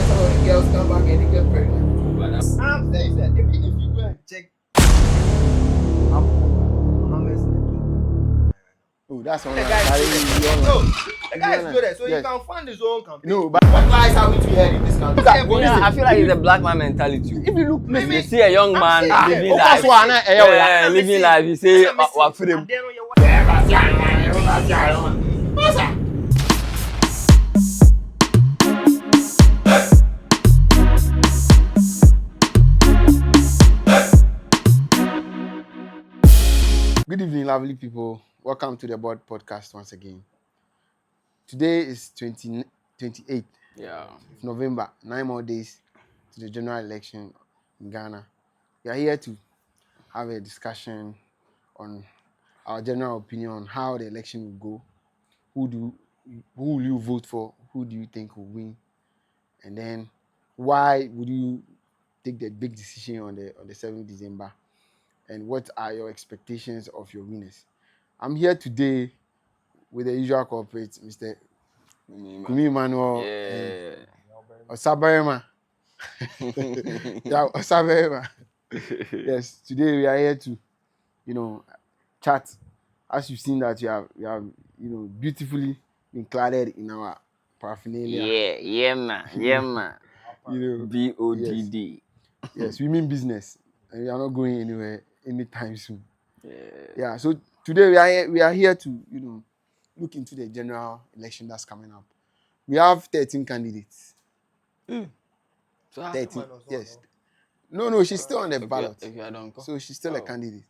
some of the girls come back and they get pregnant. But that's I'm saying that even if you go and check Mohammed's Oh, that's one. the guy is good at, so Yes. he can fund his own campaign. No, but What lies have we to heard in this country? I feel like it's a black man mentality. if you look, Maybe- You see a young man living of life. course, one, Yeah, living life. You say, "Wa freedom." And then on your What's that? Good evening, lovely people. Welcome to the Board Podcast once again. Today is 28th Yeah. of November, 9 more days to the general election in Ghana. We are here to have a discussion on our general opinion on how the election will go. Who will you vote for? Who do you think will win? And then why would you take the big decision on the 7th December? And what are your expectations of your winners? I'm here today with the usual culprit, Mr. Kumi Emmanuel and Osaberima. Yeah, Osaberima. Yes, today we are here to, chat. As you've seen that you have beautifully been cladded in our paraphernalia. Yeah, man. BODD. Yes, we mean business, and we are not going anywhere anytime soon. Yeah. Yeah, so today we are here to look into the general election that's coming up. We have 13 candidates. So how 13. Yes. No, she's still on the ballot. if you don't go? So she's still a candidate.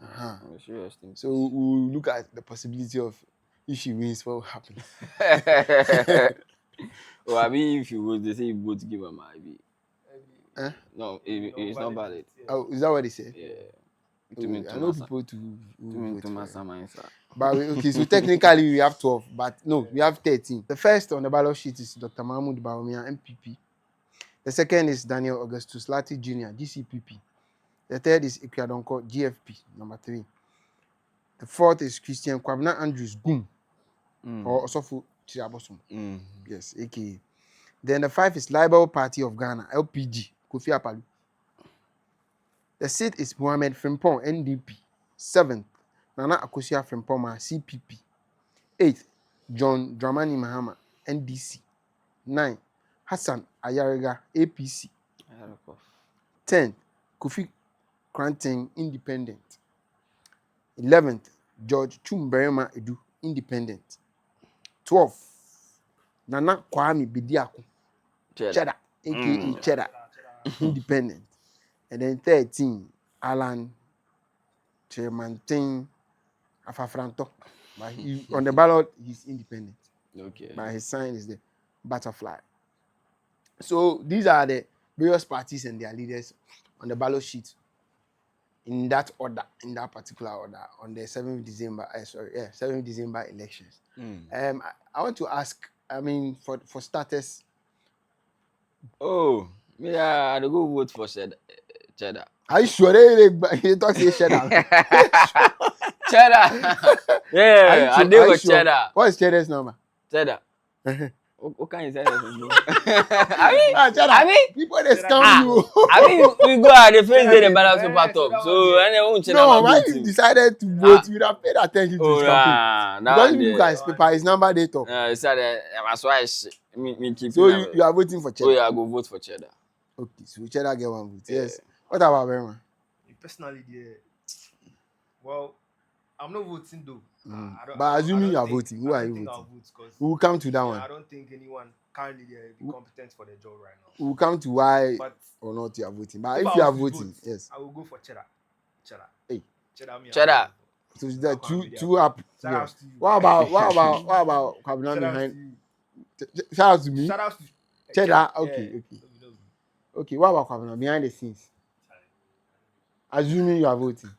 Uh-huh. Interesting. So we'll look at the possibility of if she wins, what will happen. Well, I mean, if you vote, they say you vote to give them IB. Huh? No, it's not valid. Oh, is that what they say? Yeah. Oh, I know people who vote for it. Sir. But okay, so technically we have 12, but no, we have 13. The first on the ballot sheet is Dr. Mahmoud Bawumia, MPP. The second is Daniel Augustus Lati Jr., GCPP. The third is Ikriadonko, GFP, number 3. The fourth is Christian Kwabena Andrews Goom, or Osofu Chirabosum. Yes, aka. Then the 5 is Liberal Party of Ghana, LPG, Kofi Apalu. The 6th is Mohamed Frimpong, NDP. 7th, Nana Akosua Frimpong, CPP. 8th, John Dramani Mahama, NDC. 9th, Hassan Ayariga, APC. 10th, Kofi Kranten, Independent. 11th, George Chumberema Edu, Independent. 12th, Nana Kwame Bediako, Cheddar, aka Cheddar, Independent. And then 13, Alan Chemantin Afafranto. But on the ballot, he's independent. Okay. But his sign is the butterfly. So these are the various parties and their leaders on the ballot sheet in that order, in that particular order, on the 7th December, 7th December elections. I want to ask, for starters. Oh, yeah, I'll go vote for Cheddar. Are you sure they talk say Cheddar? Cheddar. Yeah, I did with Cheddar. What is Cheddar's number? Cheddar. What can you say? Cheddar. I mean, people they scam you. I mean, we go at the first day the ballot paper top. So, and then Cheddar. No, when you decided to vote, you would have paid attention to his campaign. Because if you look at his paper, his number they top. He said, that's why me keep. So you are voting for Cheddar? Oh, yeah, I go vote for Cheddar. Okay, so Cheddar get one vote. Yes. What about Berman? Personally, well, I'm not voting though. But assuming you are voting, who are you voting? We will come to that one. I don't think anyone currently be competent for the job right now. We will come to why or not you are voting. But if you are voting, yes. I will go for Cheddar. Hey. Cheddar. So that two up. Yeah. What about Kwabena behind? Shout out to me. Shout out to Cheddar. Okay. Okay, what about Kwabena behind the scenes? Assuming you are voting.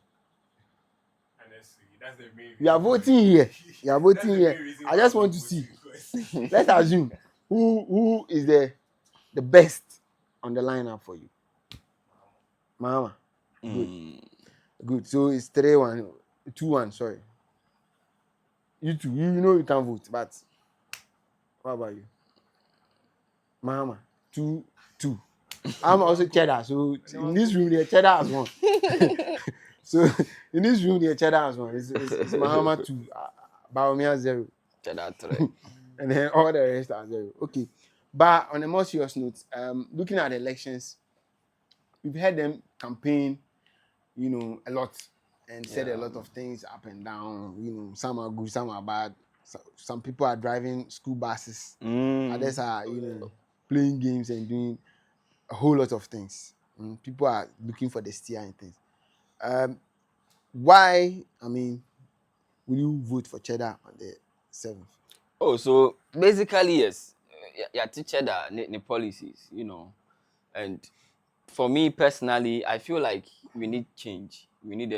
That's the main reason. You are voting here. You are voting here. I just want to see. Let's assume who is the best on the lineup for you. Mahama. Good. So it's 3-1, 2-1. Sorry. You two. You know you can vote, but what about you? Mahama. 2-2. I'm also Cheddar. So in this room, the Cheddar has won. So in this room, the Cheddar has won. It's Mahama 2, Bawumia 0. Cheddar 3. And then all the rest are 0. Okay. But on a more serious note, looking at the elections, we've heard them campaign, a lot and said a lot of things up and down. Some are good, some are bad. Some people are driving school buses. Others are, playing games and doing a whole lot of things. People are looking for the steer and things. Why, will you vote for Cheddar on the 7th? Oh, so basically, yes. Yeah, Cheddar, the policies, And for me personally, I feel like we need change. We need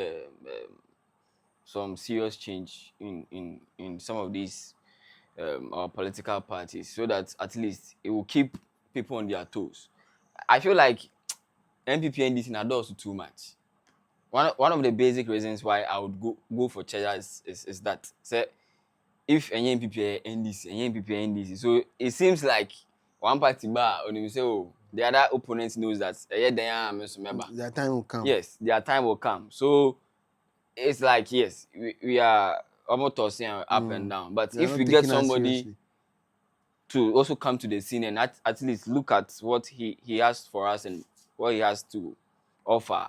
some serious change in some of these our political parties, so that at least it will keep people on their toes. I feel like NPP and NDC are too much. One of the basic reasons why I would go for Cheddar is that, say, if any NPP NDC, so it seems like one party bar when you say, oh, the other opponent knows that their time will come. Yes, their time will come. So it's like, yes, we are almost tossing up and down. But if we get somebody to also come to the scene and at least look at what he has for us and what he has to offer,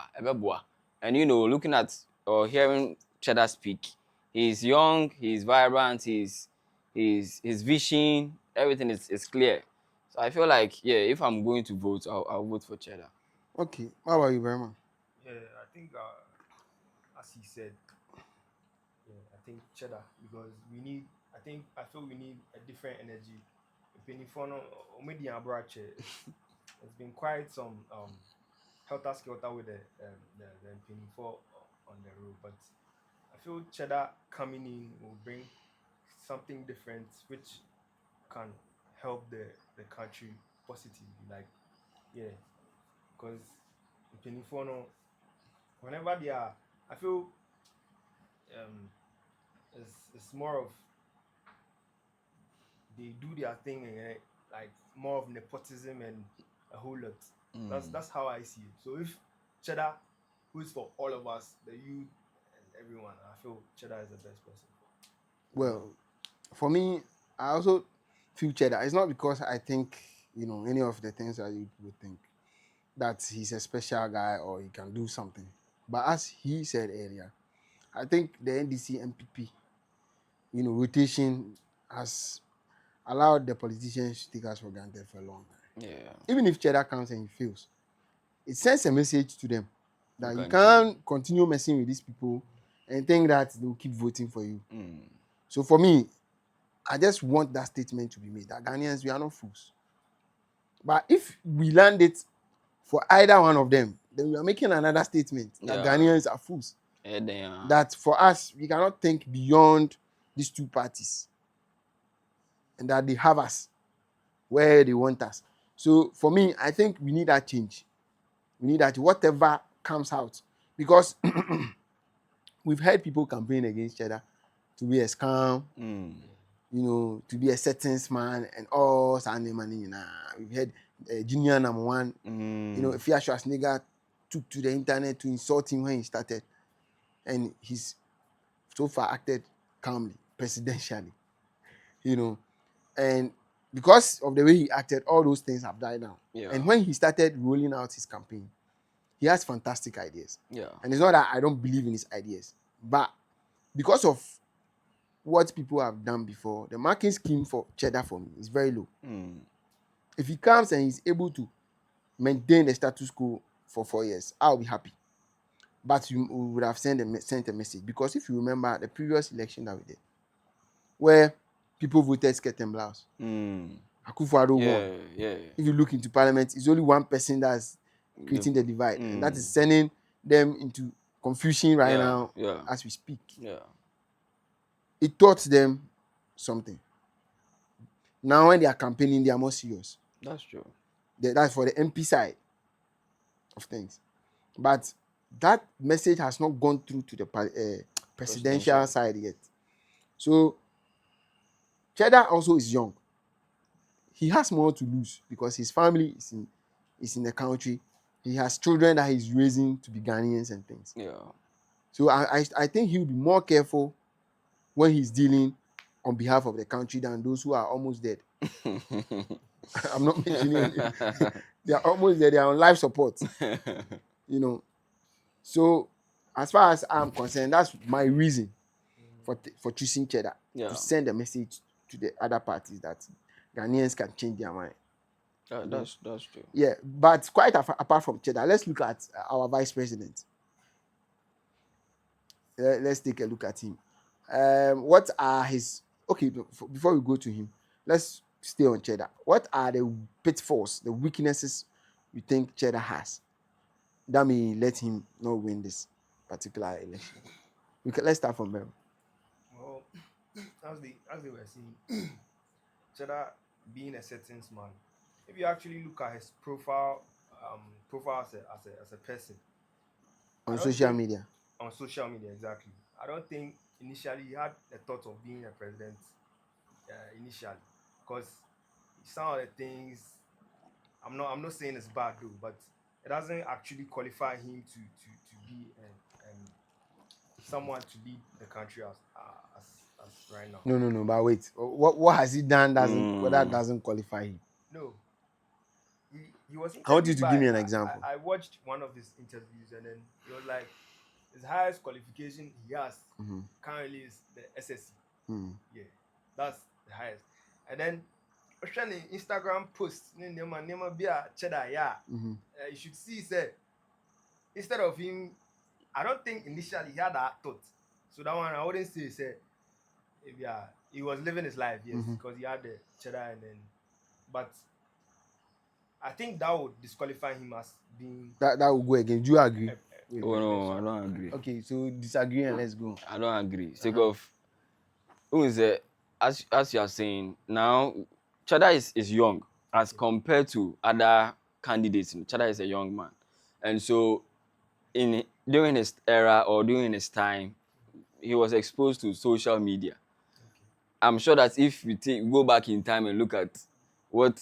and looking at or hearing Cheddar speak, he's young, he's vibrant, his vision, everything is clear. So I feel like, yeah, if I'm going to vote, I'll vote for Cheddar. Okay, how about you, Berman? Yeah, I think as he said, I think Cheddar, because I feel we need a different energy. It's been quite some helter-skelter with the Penny4 on the road, but I feel Cheddar coming in will bring something different which can help the country positively. Because the Penny4 whenever they are, I feel it's more of they do their thing and like more of nepotism and a whole lot. That's how I see it. So if Cheddar, who's for all of us, the youth and everyone, I feel Cheddar is the best person. Well, for me, I also feel Cheddar. It's not because I think any of the things that you would think that he's a special guy or he can do something. But as he said earlier, I think the NDC MPP, rotation has allowed the politicians to take us for granted for a long time. Yeah. Even if Cheddar comes and he fails, it sends a message to them that you can't continue messing with these people and think that they'll keep voting for you. So for me, I just want that statement to be made that Ghanaians, we are not fools. But if we land it for either one of them, then we are making another statement that Ghanaians are fools. Yeah, that for us, we cannot think beyond these two parties and that they have us where they want us. So for me, I think we need that change. We need that whatever comes out, because we've heard people campaign against Cheddar to be a scam, to be a settings man and all money. We've heard Junior number one, Ifeanyi Schwarzenegger took to the internet to insult him when he started, and he's so far acted calmly, presidentially, and because of the way he acted, all those things have died down. Yeah. And when he started rolling out his campaign, he has fantastic ideas. Yeah. And it's not that I don't believe in his ideas, but because of what people have done before, the marking scheme for Cheddar for me is very low. If he comes and he's able to maintain the status quo for 4 years, I'll be happy. But we would have sent a message, because if you remember the previous election that we did, where people voted skirt and blouse, Akufo-Addo won. Yeah. If you look into parliament, it's only one person that's creating the divide, and that is sending them into confusion right now as we speak. Yeah. It taught them something. Now when they are campaigning, they are more serious. That's true. That's for the MP side of things. But that message has not gone through to the presidential side yet. So Cheddar also is young. he has more to lose because his family is in the country. He has children that he's raising to be Ghanaians and things. Yeah. So I think he'll be more careful when he's dealing on behalf of the country than those who are almost dead. I'm not mentioning they are almost dead. They are on life support. You know. So as far as I'm concerned, that's my reason for choosing Cheddar. Yeah. To send a message to the other parties that Ghanaians can change their mind. That's true. Yeah, but quite apart from Cheddar, let's look at our vice president. Let's take a look at him. What are his... Okay, before we go to him, let's stay on Cheddar. What are the pitfalls, the weaknesses you think Cheddar has that may let him not win this particular election? Let's start from there. Well, as they were saying, Cheddar being a settings man. If you actually look at his profile as a person On I don't social think- media. on social media, exactly. I don't think initially he had the thought of being a president initially, because some of the things I'm not saying it's bad though, but it doesn't actually qualify him to be someone to lead the country as right now. No, but wait. What has he done that Mm. doesn't qualify him? No. He was I want you to interviewed give me by- an example. I watched one of his interviews, and then he was like, his highest qualification he has Mhm. currently is the SSC. Hmm. Yeah, that's the highest. And then the Instagram post, Nema Bia Cheddar, yeah, Mhm. you should see, say, instead of him, I don't think initially he had that thought. So that one I wouldn't say, he was living his life, yes, Mhm. because he had the Cheddar, and then, but I think that would disqualify him as being. That will go again. Do you agree? Oh no, I don't agree. Okay, so disagree and let's go. I don't agree. Sake of who is it? As you are saying now, Cheddar is young as compared to other candidates. Cheddar is a young man, and so during his era or during his time, he was exposed to social media. I'm sure that if we go back in time and look at what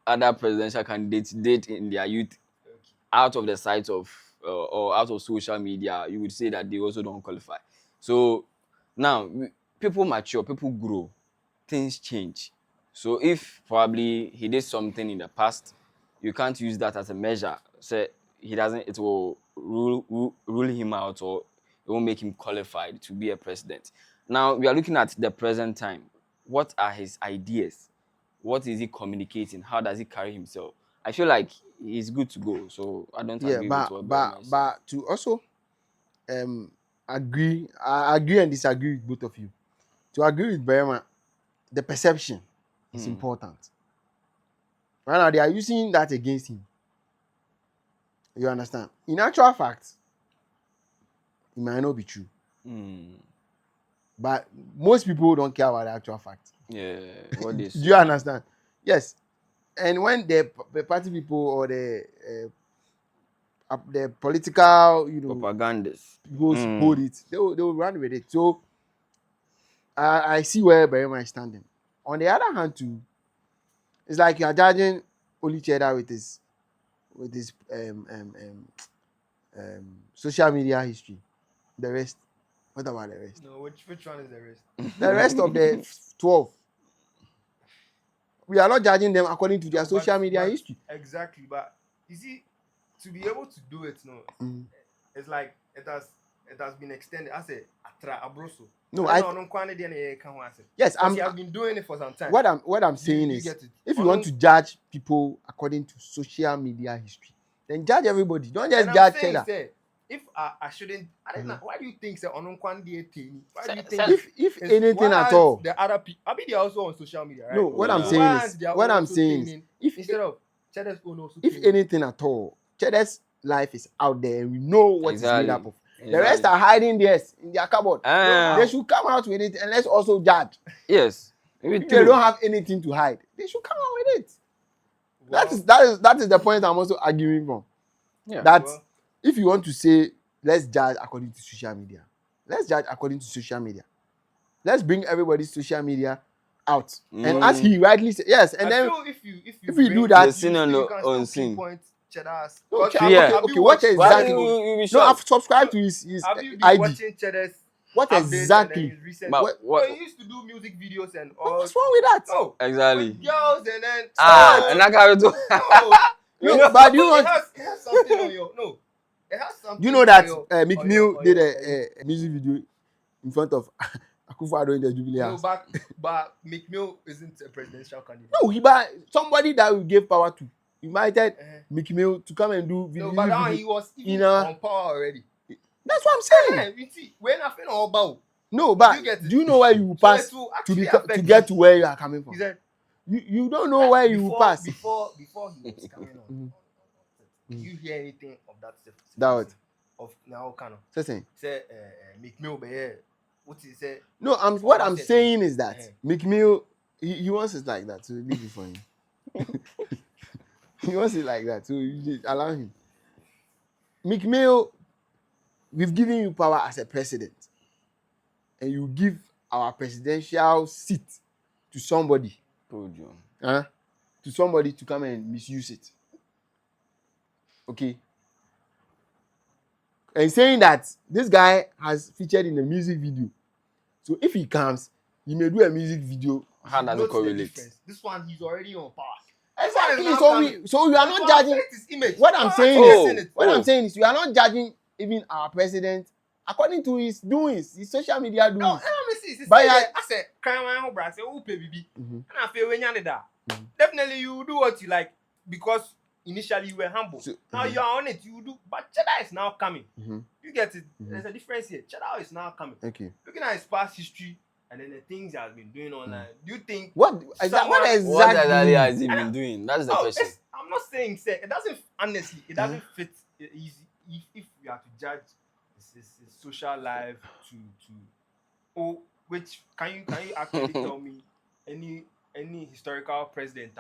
other presidential candidates did in their youth out of the sight of or out of social media, you would say that they also don't qualify. So now people mature, people grow, things change. So if probably he did something in the past, you can't use that as a measure. Say he doesn't, it will rule him out, or it won't make him qualified to be a president. Now we are looking at the present time. What are his ideas? What is he communicating? How does he carry himself? I feel like he's good to go. So I don't Yeah, agree with what Berma is saying. but to also agree, I agree and disagree with both of you. To agree with Berma, the perception is important. Right now, they are using that against him. You understand? In actual fact, it might not be true. But most people don't care about the actual fact. Yeah, what they Do you understand? Yes. And when the party people or the political, propagandists people hold it, they will run with it. So I see where Berima is standing. On the other hand, too, it's like you are judging only Cheddar with his social media history. The rest, what about the rest? No, which one is the rest? The rest of the 12. We are not judging them according to their But- social media but- history. Exactly, but you see, to be able to do it, it's like it has been extended. I say atra abroso. No, yes, You have been doing it for some time. what I'm saying You is, get it. if you want to judge people according to social media history, then judge everybody. Don't just And I'm judge saying, Cheddar. say, if I shouldn't, I don't know. Why do you think say Ononkwandi Eteni? Why do you Say- think If it's- anything why at aren't all, the other people? I mean, they're also on social media, right? no. What I'm Yeah. saying Why is, aren't their what own I'm also saying is, training if instead of Cheddars own also if training? anything at all, Cheddar's life is out there. We know what it's made Exactly. up of. The rest are hiding theirs in their cupboard. They should come out with it, and let's also judge. Yes. Maybe If they don't have anything to hide, they should come out with it. Well, That is the point I'm also arguing from. Yeah. That well, if you want to say let's judge according to social media, let's judge according to social media. Let's bring everybody's social media out. And as he rightly said, yes, and I then feel if you we do bring that- The sin on you the can on still sin. pinpoint Cheddar's. No, Because okay, Yeah. okay, have you okay, what watched- exactly? we No, I've subscribed to his Have you been ID. watching Cheddar's What updates and exactly? then his recent? But What- what No, he used to do music videos and No, all. what's wrong with that? No, exactly? with girls and then And I got to no, No, know- but you know, it has something on your no. It has something. you know that on your- Meek on Mill your- on did your- a music video in front of Akufo-Addo in the Jubilee No, House. but Meek Mill isn't a presidential candidate. No, he by somebody that we gave power to invited Eh. Meek Mill to come and do video. No, but now he was even in a- on power already. That's what I'm saying. Eh, you see, when I feel all about, No, but You get it. do you know where you will so pass it will to actually become affect to get you. to where you are coming He from? said You don't know where you will pass. before he was coming on. Mhm. Did you hear anything of that stuff? That what? Of now kind of Listen, say Meek Mill, but yeah, what he said. no, what I'm That's it. saying is that Eh. Meek Mill, he wants it like that, so leave it for him. He wants it like that, so you just allow him. Meek Mill, we've given you power as a president, and you give our presidential seat to somebody, huh? To somebody to come and misuse it. Okay. And saying that this guy has featured in a music video. So if he comes, he may do a music video. How does it Notice the correlate? difference. This one, he's already on power. Exactly. now So coming. we are not judging. His image. What I'm You are saying actually is, seeing it. what I'm saying is, we are not judging even our president according to his doings, his social media No, doings. let me see. But I said, "Crime and who brand say who pay BB?" Mhm. And I feel when you're that, Mhm. definitely you do what you like because initially you were humble. So- Now mhm. you are on it. You do, but Cheddar is now coming. Mhm. You get it. Mhm. There's a difference here. Cheddar is now coming. Okay. Looking at his past history and then the things he has been doing online. Do you think? What Someone- What exactly? exactly has he been doing? That's the No, question. I'm not saying say it doesn't. Honestly, it doesn't fit easy if you have to judge his social life to which can you actually tell me any historical president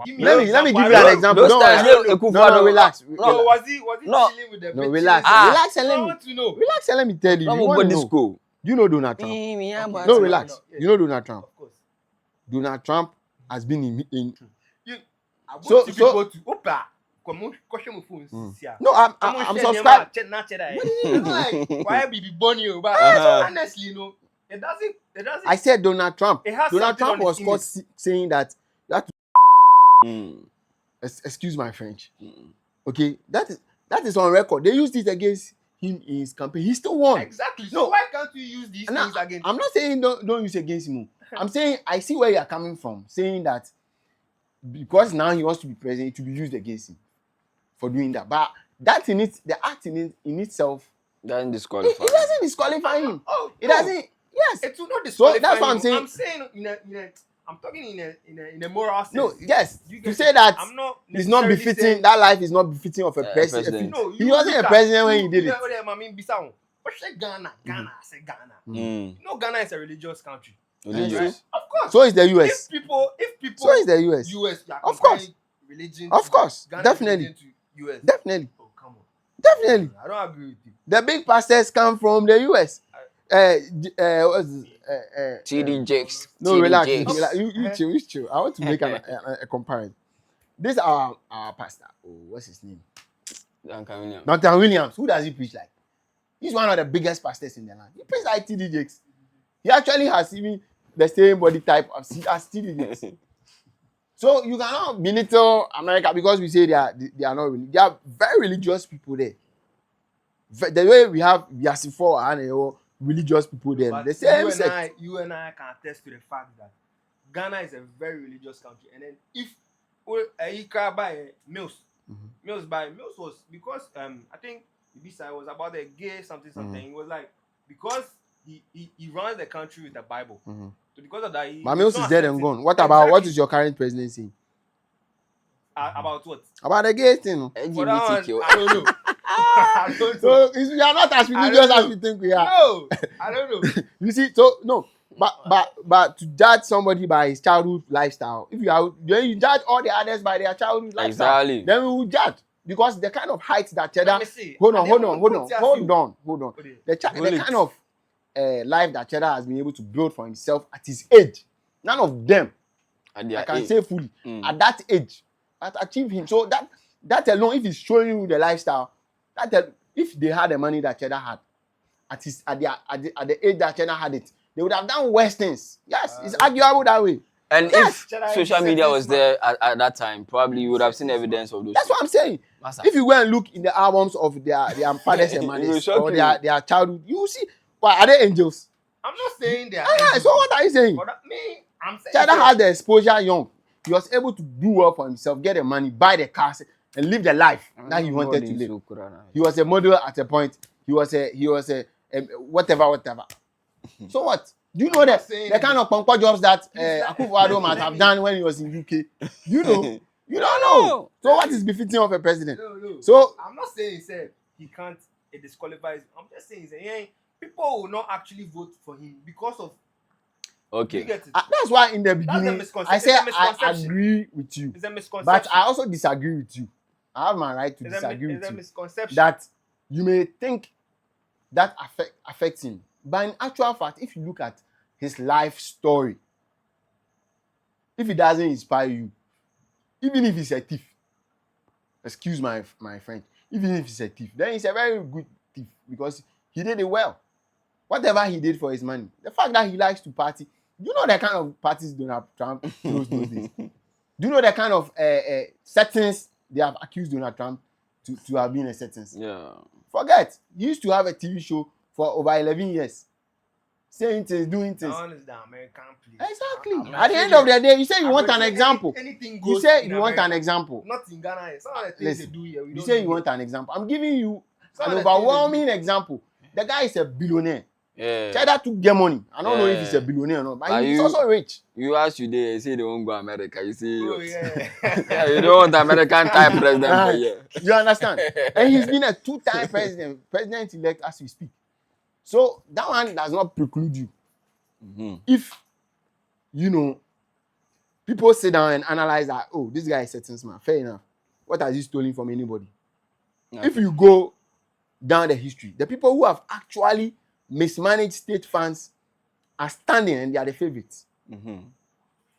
give me Let an me give example. you an example. Those Don't times, worry. no, No, relax. No, was he No. chilling with the No, bitches? relax. Ah. Relax and I let me want to know. relax and let me tell you. No You more want to body know. school. Do you know Donald Trump? Okay. No, I relax. know, yeah. You know Donald Trump. Of course. Donald Trump has been in I want So- to so- go to Opa. Come on, question my phone. Sia. No, I'm subscribed. Why be Bonnie? But Uh-huh. honestly, you know, it doesn't. I said Donald Trump. It has Donald something Trump on was his caught saying that you have to Mm. excuse my French. Mm. Okay, that is on record. They used it against him in his campaign. He still won. Exactly. No. So why can't we use these And things again? I'm not saying don't use against him. I'm saying I see where you are coming from, saying that because now he wants to be president, it will be used against him for doing that. But that in it, the act in itself, Doesn't it disqualify. doesn't disqualify him. Oh, It no. doesn't. Yes. It will not So disqualify that's what I'm him. saying. I'm saying I'm talking in a moral sense. No. Yes. You To get say it? that I'm not. it's not necessarily befitting. saying- That life is not befitting of a president. president. No, He wasn't a president when he did it. I mean, Bissau. What say Ghana? Ghana. I say Ghana. Mm. You know, Ghana is a religious country. Religious. Of course. So is the US. If people, So is the US. US, you are Of course. comparing religion. Of to course. Ghana's Definitely. religion to US. Definitely. Oh, come on. Definitely. I don't agree with you. The big pastors come from the US. What's this? TD Jakes. No, TD relax. Jakes. Relax. You chill. I want to make a comparison. This our pastor. Oh, what's his name? Duncan Williams. Dr. Williams. Who does he preach like? He's one of the biggest pastors in the land. He preaches like TD Jakes. He actually has even the same body type as TD Jakes. So you cannot belittle America because we say they are not. They are very religious people there. The way we have Yasifo and religious people there, But the same you sect. and I can attest to the fact that Ghana is a very religious country. And then if Ika by Mills, Mills was because I think Ibisa was about the gay something. He was like because he runs the country with the Bible. So because of that, But Mills is dead and gone. What about what is your current president saying? About what? About the gay thing. For that one, LGBTQ. I don't know. I don't know. So we are not as religious as we think we are. No, I don't know. You see, so no, but to judge somebody by his childhood lifestyle, if you are then you judge all the others by their childhood lifestyle, Exactly. then we will judge because the kind of height that Cheddar. Let me see. Hold And on. then The Okay. kind of life that Cheddar has been able to build for himself at his age, None of them, At I their can age. say fully, at that age, that achieved him. So that alone, if he's showing you the lifestyle, if they had the money that Cheddar had, at the age that Cheddar had it, they would have done worse things. Yes, it's arguable that way. And Yes. if Cheddar is social media was sentence, there at that time, probably you would have seen evidence of those That's things. what I'm saying. Massa. If you go and look in the albums of their fathers and It will mothers shock or you. their childhood, you will see. Why are they angels? I'm not saying they are. So what are you saying? But me, I'm saying Cheddar had the exposure young. He was able to do well for himself, get the money, buy the cars, and live the life that he wanted to live. He was a model at a point. He was a whatever. So what? Do you know that the kind of punk jobs that Akufo-Addo might have done when he was in UK? You know, you don't know. So what is befitting of a president? No. So I'm not saying he can't disqualify. I'm just saying people will not actually vote for him because of. You Okay. get it? that's why in the beginning misconception. I said It's a I misconception. agree with you, It's a misconception. but I also disagree with you. I have my right to disagree It's a with you. misconception. That you may think that affects him, but in actual fact, if you look at his life story, if it doesn't inspire you, even if he's a thief, excuse my French, even if he's a thief, then he's a very good thief because he did it well. Whatever he did for his money, the fact that he likes to party, you know the kind of parties Donald Trump throws those days. Do you know the kind of settings they have accused Donald Trump to have been a settings? Yeah. Forget, he used to have a TV show for over 11 years, saying things, doing things. That one is the American place. Exactly. At the end of the day, you say you want an example. Anything You goes say in you want an America. example. Not in Ghana. Some of the things Listen, they do here. We You don't say do you want here. an example. I'm giving you Some an of the things they overwhelming example. The guy is a billionaire. Yeah. Cheddar to get money. I don't know if he's a Yeah. billionaire or not, but Are he's you- also rich. You ask you there, say they won't go America. You see, Oh, yeah. yeah, you don't want American type president for you. You understand? And he's been a 2-time president-elect as we speak. So that one does not preclude you. Mm-hmm. If people sit down and analyze that, oh, this guy is certain smart, fair enough. What has he stolen from anybody? Okay. If you go down the history, the people who have actually mismanaged state funds are standing and they are the favorites. Mm-hmm.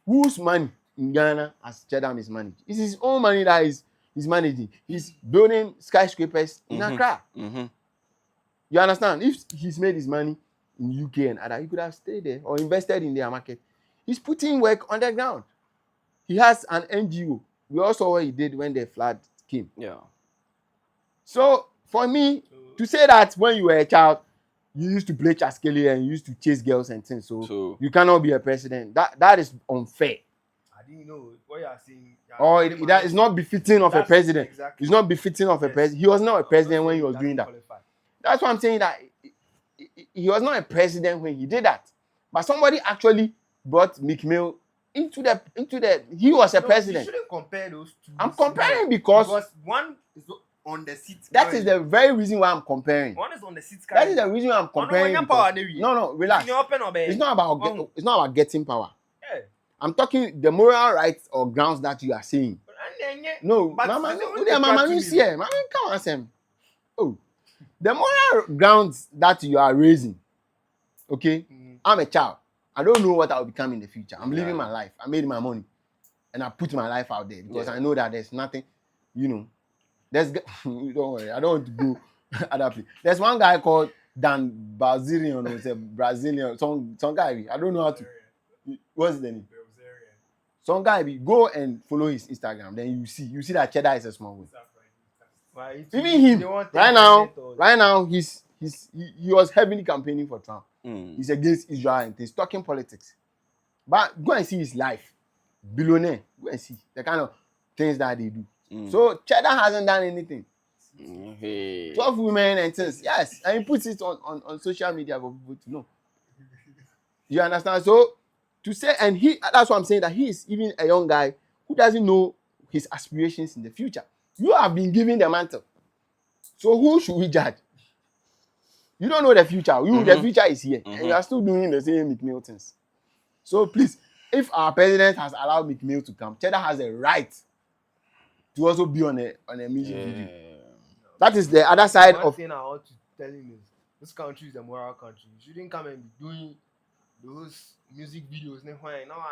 Whose money in Ghana has Cheddar mismanaged? It's his own money that he's managing. He's building skyscrapers in Accra. Mm-hmm. You understand? If he's made his money in UK and other, he could have stayed there or invested in their market. He's putting work on the ground. He has an NGO. We also saw what he did when the flood came. Yeah. So for me to say that when you were a child, you used to play chaskele and you used to chase girls and things, so you cannot be a president. That is unfair. I didn't know what you are saying. Or that is not befitting of a president. Exactly. It's not befitting of a president. He was not a president when he was doing that. Qualify. That's why I'm saying that he was not a president when he did that. But somebody actually brought Meek Mill into the he was a president. You shouldn't compare those two. I'm comparing because one is on the seat. that is the very reason why I'm comparing. One is on the seat. That is the reason why I'm comparing. No, relax. It's not about getting power. Yeah. I'm talking the moral rights or grounds that you are saying. No, But Mama, you no, Mama, you see, Mama, come on, Sam. Oh, the moral grounds that you are raising. Okay, I'm a child. I don't know what I will become in the future. I'm living my life. I made my money, and I put my life out there because I know that there's nothing, don't worry. I don't want to go other place. There's one guy called Dan Bazilian, or a Brazilian, some guy. I don't know how to. What's the name? Some guy, go and follow his Instagram. Then you see that Cheddar is a small one. Even him, right now, he was heavily campaigning for Trump. He's against Israel and he's talking politics. But go and see his life. Billionaire. Go and see the kind of things that they do. So Cheddar hasn't done anything. 12 women and things. Yes. And he puts it on social media for people to know. You understand? So to say, and that's what I'm saying, that he is even a young guy who doesn't know his aspirations in the future. You have been given the mantle. So who should we judge? You don't know the future. The future is here. And you are still doing the same Meek Mill things. So please, if our president has allowed Meek Mill to come, Cheddar has a right to also be on a music video. That is the other side One of. thing I want to tell him is this country is a moral country. You shouldn't come and be doing those music videos, now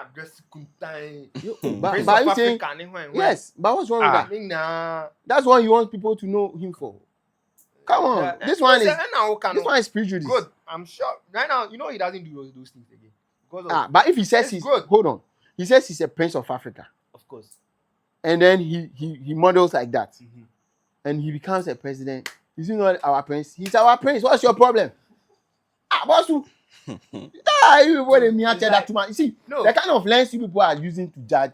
address Kuntai, But Prince are of you saying Africa, yes? But what's wrong with Ah. that? Nah. That's what you want people to know him for. Come on, this one is prejudice. good. I'm sure right now, he doesn't do those things again. Because of, But if he says it's he's good. hold on, he says he's a prince of Africa, of course. and then he models like that, Mhm. and he becomes a president. Is he not our prince? He's our prince. What's your problem? Boss, you people they mean cheddar too much. You see, No. the kind of lens you people are using to judge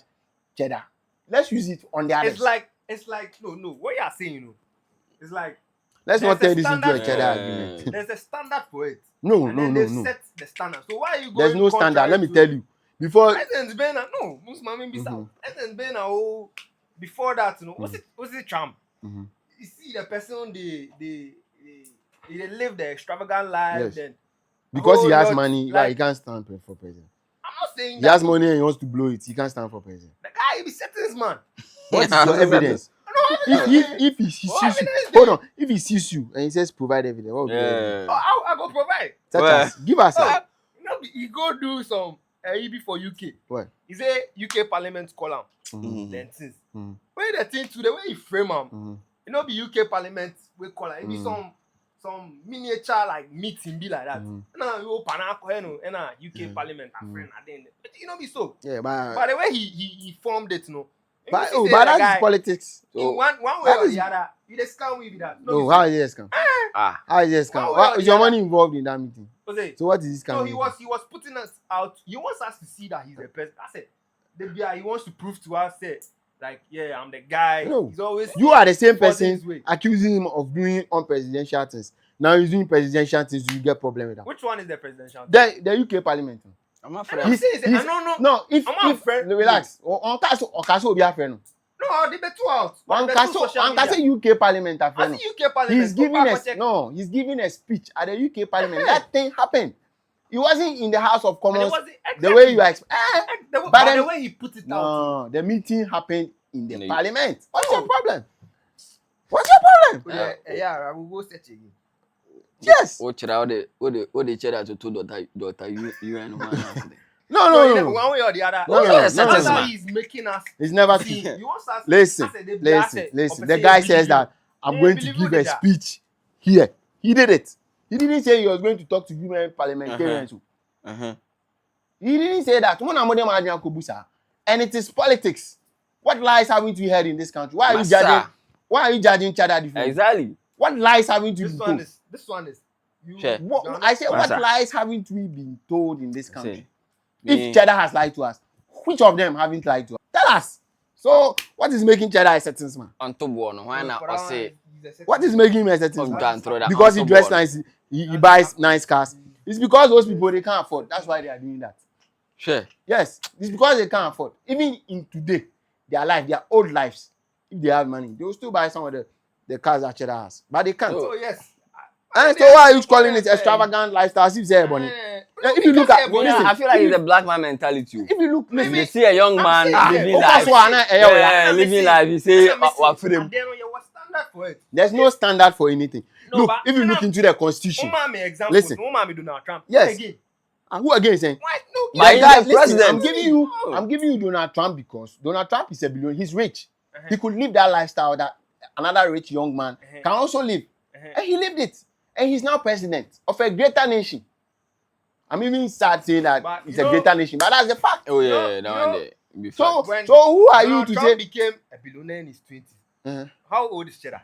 cheddar. Let's use it on the others. It's like no. What you are saying, it's like Let's not there's turn a this into a standard- cheddar Yeah. agreement. there's a standard for it. No, And no, then no, they've no. set the standard. So why are you going? There's no standard. contrary Let me to- tell you. Before President Bena, no, Muslim Bisa. Mhm. President Bena, before that, what's it Trump? Mhm. You see the person they live the extravagant life. Yes. Then because he whole has lot, money, like- he can't stand for president. I'm not saying He that has money and he wants to blow it. He can't stand for president. the guy he be setting his man. What is your evidence? If he sees What you, evidence hold on. If he sees you and he says provide evidence, what will be the evidence? Yeah. I go provide. Such Well. as give us. Oh, he go do some EB for UK. What? He say UK Parliament call him. Mhm, Then things. mhm, When the thing to the way he frame him, mhm. be UK Parliament we call him. It be Mhm. some miniature like meeting be like that. Mhm. Now you open up and UK Mhm. Parliament and Mhm. friend at the end. But be so. Yeah, But the way he formed it, but you see but the that's guy, politics. in So, one way that or is- the other, you just can't with that. No, how is it a scam? ah. How is it a scam? One way or What, is the your other. money involved in that meeting? Jose, So what is this no, scam? he was putting us out. He wants us to see that he's a person. I said, he wants to prove to us that, like, yeah, I'm the guy. No. He's always You are the same forcing his person way. accusing him of doing unpresidential things. Now he's doing presidential things, you get problem with that. Which one is the presidential? The UK Parliament. I'm not And afraid. I'm He's- saying, he's- I don't know. No, if I'm not afraid. relax. On Kaso Obi Afreno. No, they be two out. On They be two Kaso social media. UK Parliament I Afreno. see UK Parliament. He's giving Go a back and check. he's giving a speech at the UK Parliament. That thing happened. He wasn't in the House of And it Commons wasn't the way you expect. but then- the way he put it out. No, the meeting happened in the In the- Parliament. What's No. your problem? What's your problem? Yeah, I will go search again. Yes. What the cheddar to daughter UN one. No. One way or the other. No, yes, no, That's no. how he's making us It's never see. true. He wants us. Listen, I said, they- I listen, said, listen. The opposite guy believe says you. that I'm They going to believe give you a that. speech here. He did it. He didn't say he was going to talk to women parliamentarians. He didn't say that. And it is politics. What lies haven't we heard in this country? Why are you judging Chada differently? Exactly. What lies haven't you This been one told? is. This one is. You, Sure. What, I said, what Massa. lies haven't we been told in this country? Say, If me- Cheddar has lied to us, which of them haven't lied to us? Tell us. So, what is making Cheddar a certain man? on top one, why not? For that I one, say, he's a second- What is making him a certain oh, man? can't throw that. Because he on top dressed one. nice, he buys nice cars. It's because those people they can't afford. That's why they are doing that. Sure. Yes, it's because they can't afford. Even in today, their life, their old lives, if they have money, they will still buy some of the cars that Cheddar has. But they can't. So yes. And so why are you calling it extravagant lifestyle? As if say money. If you look at Yeah, I feel like it's a black man mentality. if you look, If listen, you see a young man saying living that. life, yeah, living life, you say, what for them? And then you was standard for it. there's no standard for anything. No, Look, but- if you look into the constitution, Umami example. Listen. Umami Donald Trump. Yes. Again. and who again is saying? Why no? But he's the listen, president. I'm giving you Donald Trump because Donald Trump is a billionaire. He's rich. Uh-huh. He could live that lifestyle that another rich young man Uh-huh. can also live. Uh-huh. And he lived it. And he's now president of a greater nation. I'm even sad saying that But it's you a know- greater nation, but that's the fact. Oh You know- yeah, you that know- one there. Be So, fact. When who are you Donald to Trump say? became a billionaire in his 20s. Uh-huh. How old is Cheddar?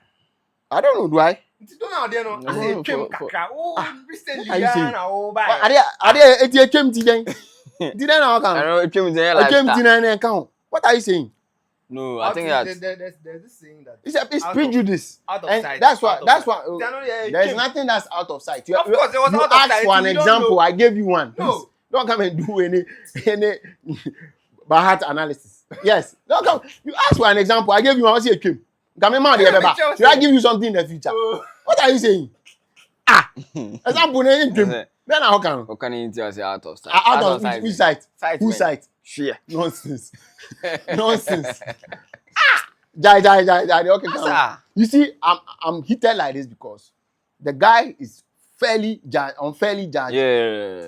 I don't know, do I? Nti Donald there no. I No, say for- Kim for- Kakra. Oh, recently what are you saying? na oh Are bye. they a came to them? Did I know I how don't know. It came with the I came to lifestyle. them account. What are you saying? No, I think that. There's this saying that It's Out of- prejudice. out of And sight. that's why out of that's sight. why They are not there, there's Kim. nothing that's out of sight. Of course, it was you out of asked sight. for an You don't example. know. I gave you one. No. Please, don't come and do any by heart analysis. Yes. Don't come. You asked for an example. I gave you one. I see a Kim. Come on, should I give you something in the future? Oh, What are you saying? Example in Kim. That's it. Then how can How can you say out of sight? out of which site? Sight, Whose man. site? Sure. Nonsense. Nonsense. Jai. Okay, Yes, come on. sir. You see, I'm heated like this because the guy is unfairly judged. Yeah.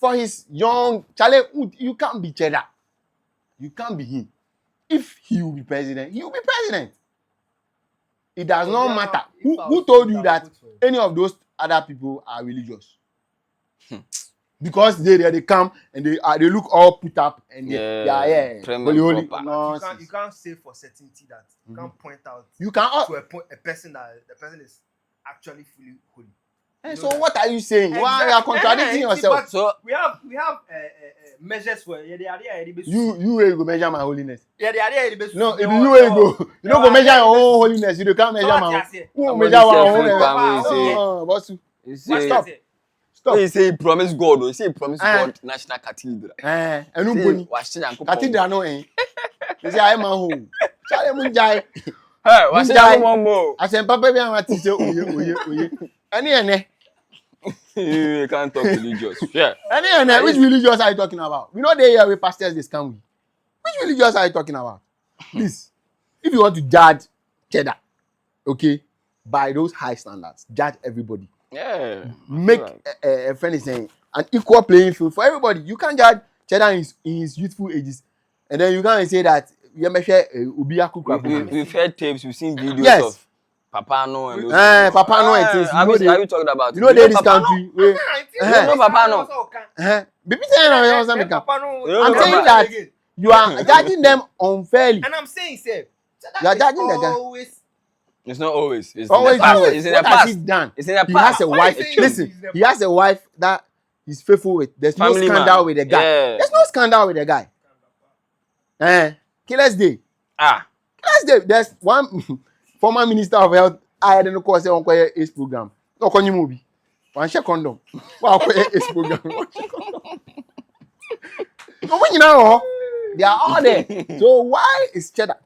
for his young Charlie, you can't be Cheddar. You can't be him. If he will be president, he will be president. It does not matter. Who told you that any of those other people are religious? Because they come and they look all put up and holy. You can't say for certainty that you can't point out you can to a person that the person is actually fully holy. And so what are you saying? Exactly. Why you are contradicting yourself? So we have measures for you go measure my holiness. No, if you go measure your own holiness, you can't measure my own. Measure our own. Stop. He say he promised God. He say he promised God national cathedral. And cathedral no eh. He say I am home. Chale munjai. Hey, what's that one more? I say papa be am ati say oye. Any you can't talk religious. Yeah. Any which religious are you talking about? We know they here with pastors they scam we. Which religious are you talking about? Please, if you want to judge Cheddar, okay, by those high standards, judge everybody. Yeah. Make a friend is saying an equal playing field for everybody. You can't judge Cheddar in his youthful ages, and then you can't say that we've heard tapes, we've seen videos of Papa No and those Papa No and things. Are you talking about? You know this country. You know Papa No. I'm saying that you are judging them unfairly. And I'm saying, sir, you are judging the guy. It's not always. It's always. It's in the past. It's in the past. He has a wife. Listen, he has a wife that he's faithful with. There's no scandal with the guy. There's no scandal with the guy. Killer's Day. Killer's Day. There's one former minister of health. I don't know what say on Ace program. No, can you movie? One share condom. Wow, Ace program. No, when you know, they are all there. So why is Cheddar?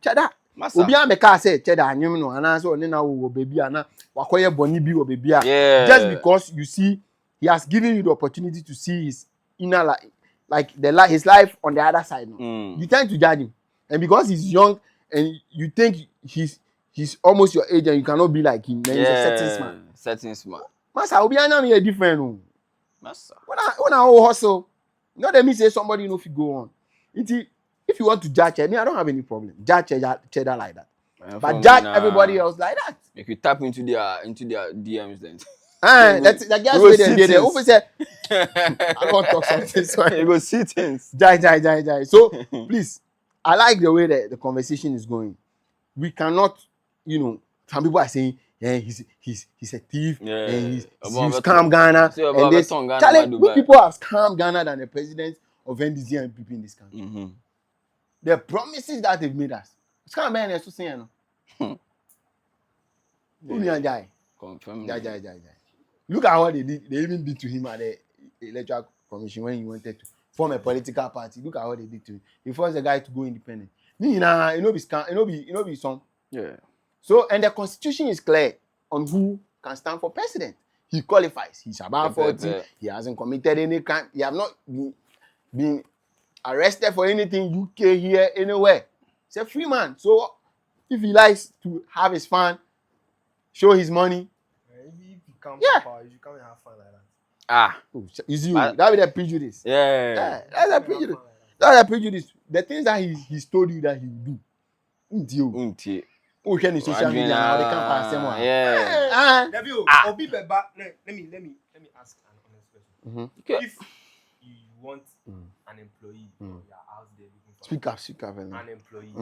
Obi ameka say Cheddar anyum no ana so oni na wo baby ana wakoye boni bi wo baby a just because you see he has given you the opportunity to see his inner like his life on the other side no. You tend to judge him, and because he's young and you think he's almost your age and you cannot be like him, then he's a certain smart. Massa Obi anyam here different no. Massa when I hustle, not that me say somebody no fit go on. If you want to judge me, I don't have any problem. Judge Cheddar like that. But judge everybody else like that. If you tap into their DMs then. That's the guys where they did. Who say I don't talk something. Sorry. You go see things. Jai. So please, I like the way that the conversation is going. We cannot, some people are saying, he's a thief, and he's scam Ghana. And this Charlie, people have scammed Ghana than the president of NDC and people in this country. Mm-hmm. The promises that they've made us. Scam man is so saying no. Confirm. Jai. Look at what they did. They even did to him at the electoral commission when he wanted to form a political party. Look at what they did to him. He forced the guy to go independent. Be scam. Be some. Yeah. So and the constitution is clear on who can stand for president. He qualifies. He's about 40. He hasn't committed any crime. He have not been arrested for anything UK here anywhere. He's a free man. So if he likes to have his fun, show his money. You come and have fun like that. You see, that be the prejudice. Yeah. That's a prejudice. That's a prejudice. The things that he's told you that he will do. Until. Can you social media now? They can't pass them on. Yeah. Let me ask an honest question. Okay. If you want an employee, you're out there looking for speak up, an employee,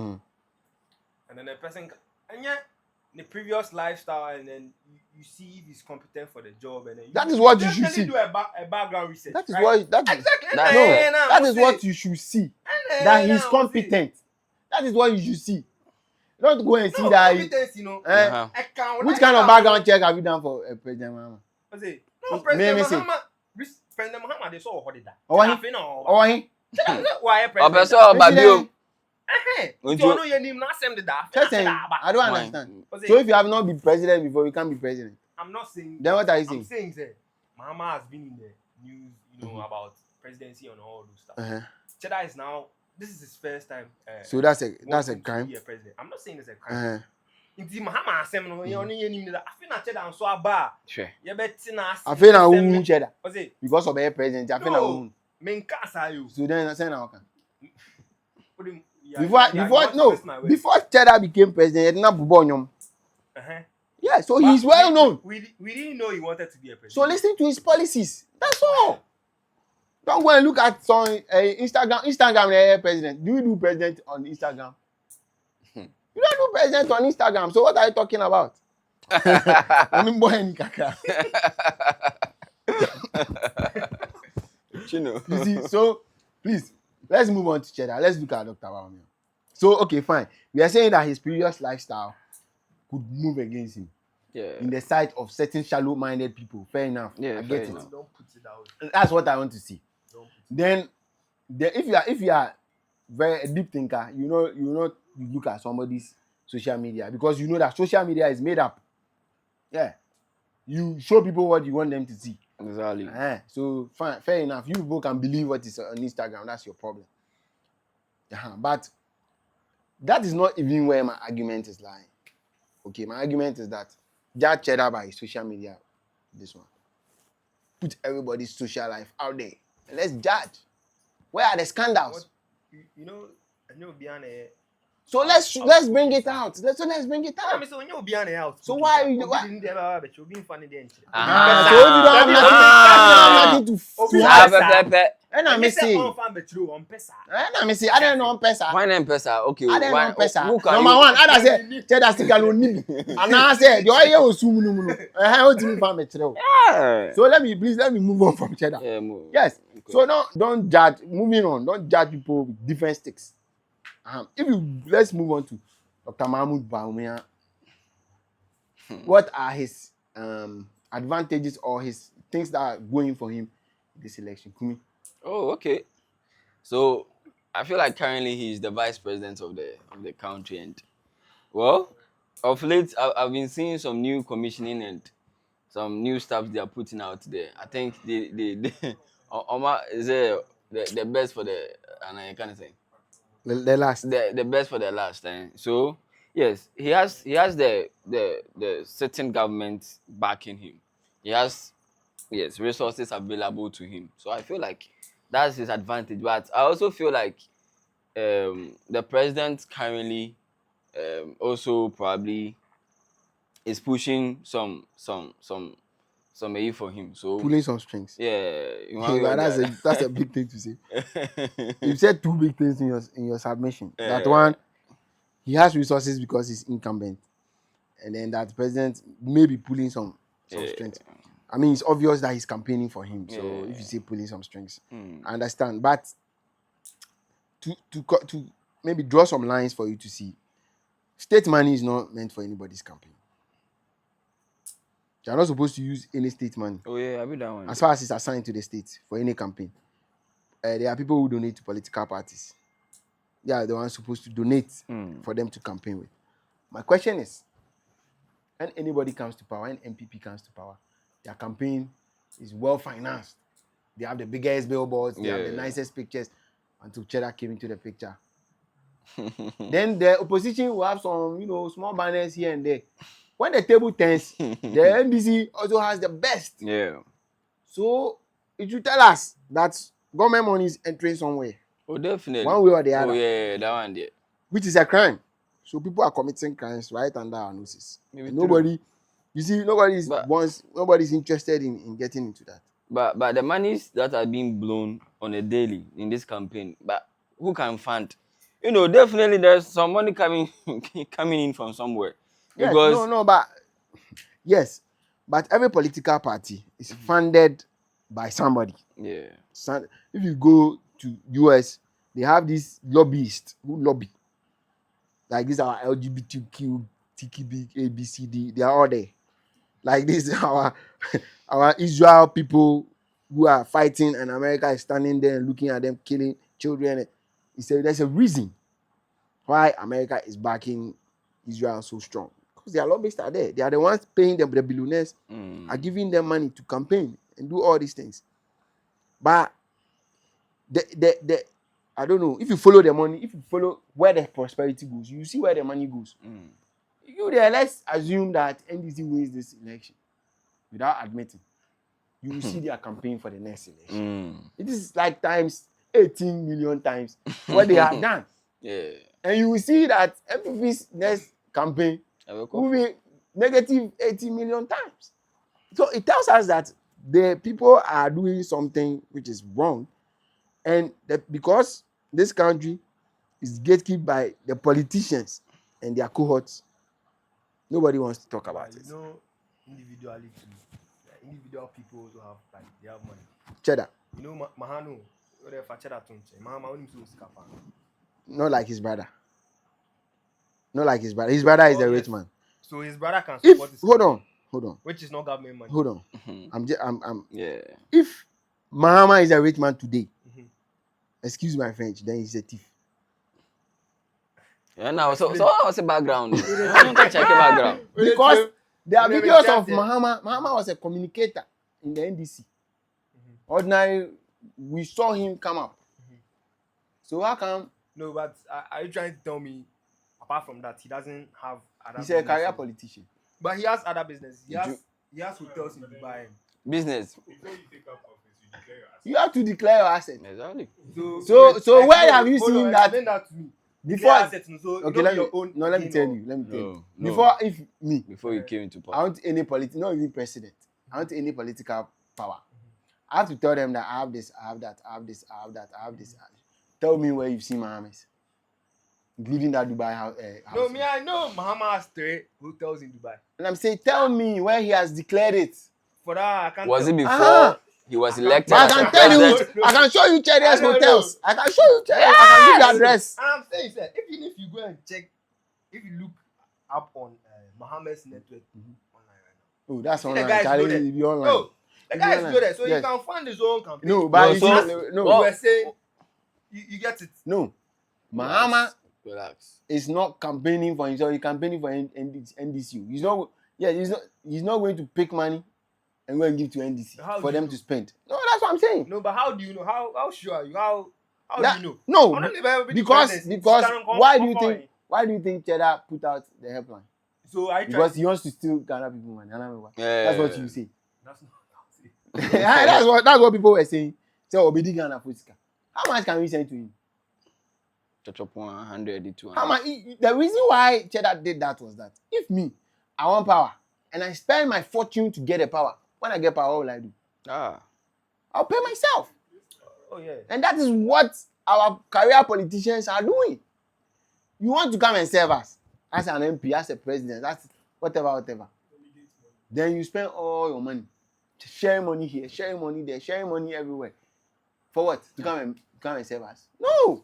and then the person, and yet the previous lifestyle, and then you see if he's competent for the job, and then that is what you should see. Do a background research. That is right? what that is what you should see. That he's competent. That is what you should see. Don't go and see that. Which kind of background check have you done for President Mahama? President Mahama, they saw what did that. Why? I don't understand. So if you have not been president before, you can't be president. I'm not saying. Then what are you saying? I'm saying that Mahama has been in the news, about presidency and all those stuff. Cheddar is now. This is his first time. So that's a crime. I'm not saying it's a crime. Inti Mahama asem no, you only him that. I feel na Cheddar so aba. Sure. You bet na. I feel na Cheddar. Because of a president, I feel na. Men casa you. So then I said now okay. Put him. Before Cheddar became president, he didn't Bubonyum. Uh-huh. Yeah, so he's well known. We didn't know he wanted to be a president. So listen to his policies. That's all. Don't go and look at some Instagram president. Do you do president on Instagram? You don't do president on Instagram. So what are you talking about? I mean, boy, any kaka. You see, so please let's move on to Cheddar. Let's look at Dr. Bawumia. So okay, fine. We are saying that his previous lifestyle could move against him. Yeah. In the sight of certain shallow-minded people. Fair enough. Yeah, I get it. enough. Don't put it out. That's what I want to see. Then if you are very a deep thinker, you look at somebody's social media because you know that social media is made up. Yeah. You show people what you want them to see. Exactly. So fine, fair enough. You people can believe what is on Instagram. That's your problem. But that is not even where my argument is lying. Okay, my argument is that judge Cheddar by social media. This one. Put everybody's social life out there. And let's judge. Where are the scandals? So let's bring it out. Let's bring it out. So why? So if you don't have nothing to and I say, I don't know Pesa. Why not Pesa? Okay. I don't know Pesa. Number one, I say, Cheddar still can need. And I say, the oil was So let me move on from Cheddar. Yeah, move. Yes. Okay. So don't judge. Moving on, don't judge people with different sticks. Let's move on to Dr. Mahmoud Bawumia. What are his advantages or his things that are going for him in this election? Kumi. Oh, okay. So I feel like currently he's the vice president of the country, and well, of late I've been seeing some new commissioning and some new stuff they are putting out there. I think the Omar is the best for the and I can't say the last the best for the last time. So yes, he has the certain government backing him. He has resources available to him. So I feel like that's his advantage. But I also feel like the president currently also probably is pushing some aid for him. So pulling some strings. Yeah, that's a big thing to say. You said two big things in your submission. That one, he has resources because he's incumbent, and then that president may be pulling some strings. I mean, it's obvious that he's campaigning for him. So if you say pulling some strings, I understand. But to maybe draw some lines for you to see, state money is not meant for anybody's campaign. You're not supposed to use any state money. Oh yeah, I'll be that one. As far as it's assigned to the state for any campaign. There are people who donate to political parties. They are the ones supposed to donate for them to campaign with. My question is, when anybody comes to power, when MPP comes to power, their campaign is well financed. They have the biggest billboards, they have the nicest pictures until Cheddar came into the picture. Then the opposition will have some, small banners here and there. When the table turns, the NDC also has the best. Yeah. So it should tell us that government money is entering somewhere. Oh, definitely. One way or the other. Oh yeah, that one there. Which is a crime. So people are committing crimes right under our noses. Nobody's interested in getting into that. But the monies that are being blown on a daily in this campaign, but who can fund? Definitely there's some money coming in from somewhere. Yes, because but every political party is funded by somebody. Yeah. If you go to US, they have these lobbyists who lobby. Like these are LGBTQ, TKB, ABCD, they are all there. Like this, our Israel people who are fighting, and America is standing there and looking at them killing children. There's a reason why America is backing Israel so strong. Because their lobbyists are there. They are the ones paying them, the billionaires are giving them money to campaign and do all these things. But I don't know, if you follow the money, if you follow where the prosperity goes, you see where the money goes. Let's assume that NDC wins this election without admitting. you will see their campaign for the next election. Mm. It is like times 18 million times what they have done. Yeah. And you will see that MPP's next campaign will be negative 80 million times. So it tells us that the people are doing something which is wrong. And because this country is gatekept by the politicians and their cohorts, nobody wants to talk about it. You know, individually too. Individual people also have like they have money. Cheddar. You know, Mahano, whatever Cheddar Tunche. Mahama only so scapa. Not like his brother. Not like his brother. His brother is a rich man. So his brother can If support his hold campaign, on. which is not government money. Hold on. Mhm. I'm Yeah. if Mahama is a rich man today, Mhm. excuse my French, then he's a thief. Yeah, now so what's the background? I want to check your background. Because there are Let me videos check of it. Mahama. Mahama was a communicator in the NDC. Mhm. Ordinary, we saw him come up. Mhm. So how come No, but are you trying to tell me, apart from that, he doesn't have other he's a career businesses? politician? But he has other business. He You- has hotels in Dubai. Business. Before you take up office, you declare your assets. You have to declare your asset. Exactly. So where have you seen that? Explain that to me. Before Assets, so okay, let me your own let me gain tell or- you. Let me tell you. No. Before if me, Before you came into I power. want any not even president. I want any political power. I have to tell them that I have this, I have that, I have this, I have that, I have this. Tell me where you've seen Mohammed's, including that Dubai house. No, me, I know Mahama has 3 hotels in Dubai. And I'm saying, tell me where he has declared it. For that, I can't Was tell. it before Uh-huh. he was elected But I as a can tell you, president? I can show you Chedia's I don't hotels. I can show you Chedia's. I can give you address. And I'm saying, sir, even if you go and check, if you look up on Mohammed's network online right Oh, that's See the online. guys Charlie, go there. if you're now. online. No, the If guy you're is online. good there, so Yes. you can fund his own campaign. No, but No, you so- see, you no, were saying, you get it. no. Mahama Relax. is not campaigning for himself. He's campaigning for NDCU. He's not. Yeah, he's not going to pick money and go and give to NDC How for do you them know? to spend. No, that's what I'm saying. No, but how do you know? How sure are you? How That- do you know? No, Honestly, but because why do you think Cheddar put out the helpline? So I Because he wants to steal Ghana people money. Yeah. That's what you say. That's not what I'm saying. that's what people were saying. So Obedi Ghana Politica. How much can we send to him? Chop 100, 200. How much? The reason why Cheddar did that was that if me, I want power and I spend my fortune to get the power. When I get power, what will I do? I'll pay myself. Oh yeah. And that is what our career politicians are doing. You want to come and serve us as an MP, as a president, as whatever. Then you spend all your money, sharing money here, sharing money there, sharing money everywhere. For what? To come and serve us? No.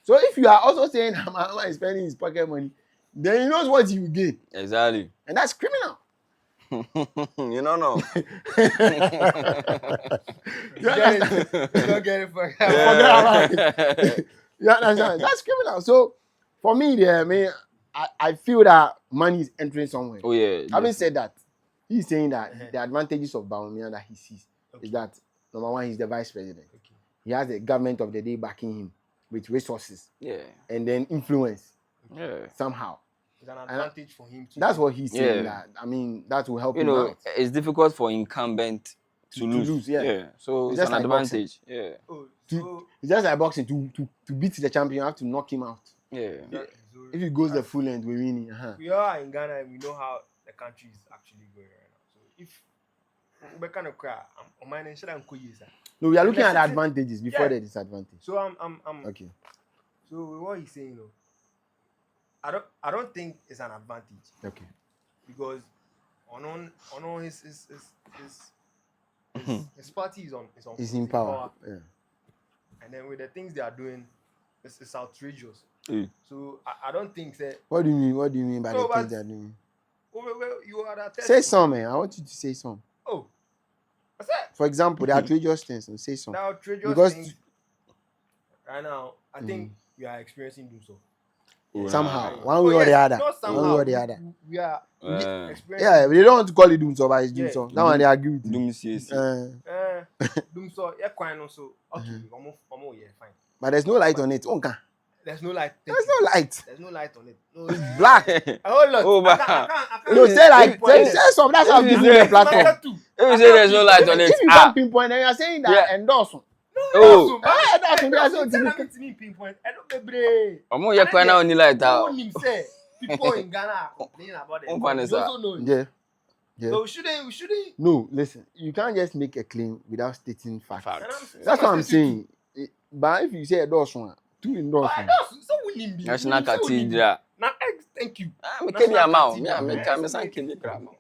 So if you are also saying Mahama is spending his pocket money, then he knows what he will gain, Exactly. and that's criminal. You don't know. You understand? You don't get it for Forget about it. You understand? That's criminal. So for me, I feel that money is entering somewhere. Oh yeah. Having said that, he's saying that the advantages of Bawumia that he sees is that number one, he's the vice president. Okay. He has the government of the day backing him with resources Yeah. and then influence Yeah. somehow. It's an advantage for him to. That's what he's saying. Yeah. That will help You him know, out. it's difficult for incumbent to lose. Yeah. So It's it's just an like boxing. advantage. Yeah. Oh, To- so It's just like boxing. To beat the champion, you have to knock him out. Yeah. so If he goes the full length, we're winning. we are in Ghana and we know how the country is actually going right now. So if we kind of cry, I'm minding should I'm No, we are looking at the Let's- advantages before Yeah. the disadvantage. So I'm Okay. so with what he's saying, I don't think it's an advantage Okay. because on his party is on He's in power. Yeah. and then with the things they are doing, it's outrageous. Mm. So I don't think that What do you mean? What do you mean by No, the but- things they're doing? well, you are that Say some, man. I want you to say some. Oh, what's that? For example, the outrageous things. So say some. Now outrageous Because- things right now, I think we are experiencing doom so. Somehow, Yeah. one way or the other. Not somehow. One way or the other. We are experiencing. Yeah, they don't want to call it doom so, but it's doom Yeah. so. That one they agree with you. Doom CAC. Doom so. Yeah, quite also. Okay, yeah, fine. But there's no light on it. Okay. There's no light. There's no light. There's no light on it. No, It's black. a whole lot. Oh, I but- can't No, say like pinpoint it. say some. That's how If give you you say- the platform. Matter too. If you say there's no light on it, If you can't pinpoint, then you are saying that Yeah. endorse. oh, That's what they are saying. to me pinpoint. I don't be omo ye kwa na only light No out. one him say people in Ghana are complaining about it. Umfane You sir. also know it. Yeah. Yeah. So we shouldn't. No, listen. You can't just make a claim without stating facts. Facts. That's what I'm saying. But if you say endorse one, two endorse one. So we need be. National Cathedral. Now, thank you. Ah, me kedi amount. Me Cathedral. me Yes, ka me me san kedi kedi kra mo.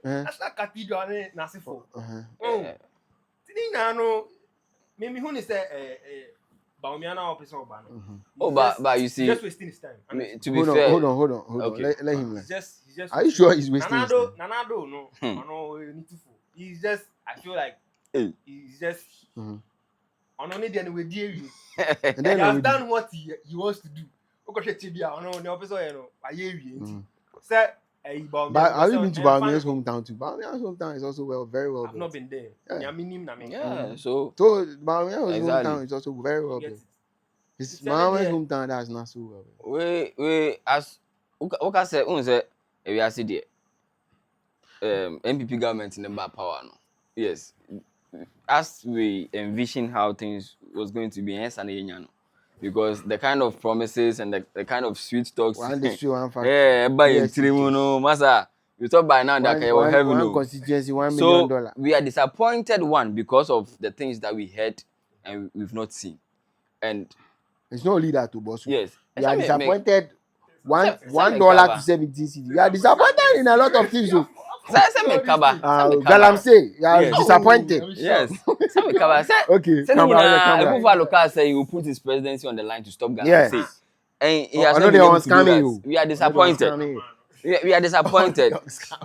National Cathedral ne nasifo. Oh, Eh, tini na no. Me who ni say Baumiana or person oba no. Oh, but you see, just wasting his time. to be Hold fair, on. Okay. Let him learn. He's just. Are you sure he's wasting his time? Nanado, no. No, need to. He's just. I feel like Hey. he's just. Mhm. On only the way dear you. And He then has done what he wants to do. Okay, Tibia, on the opposite, I hear you. Mhm. Sir, But have you been to Baumia's hometown too? Baumia's hometown is also very well I've not built. been there. Yeah. Yeah, minim na me. yeah. So So Baumia's Exactly. hometown is also very well Get built. it. It's It's Baumia's there. hometown that's not so well built. we as Oka say un say e we ase there. MPP government in the back power no. Yes. As we envision how things was going to be no. Because the kind of promises and the kind of sweet talks. One district, one factory. Yeah, buy Yes, a no, masa. You thought by now that you were heavy one no. constituency, $1 So million. we are disappointed because of the things that we heard and we've not seen. And It's not only that, boss. yes, We are disappointed. Some $1 cover. to 17 cedi. We are disappointed in a lot of things. So, say me kaba. Galamsey, you are Yes. disappointed. Yes. Say me kaba. Say Okay, say come on. Ekufa Luka say he will put his presidency on the line to stop Ghana. Yes. Say. And he Oh, has I not know been they able are to do scamming that. you. We are disappointed. Scamming. We are disappointed.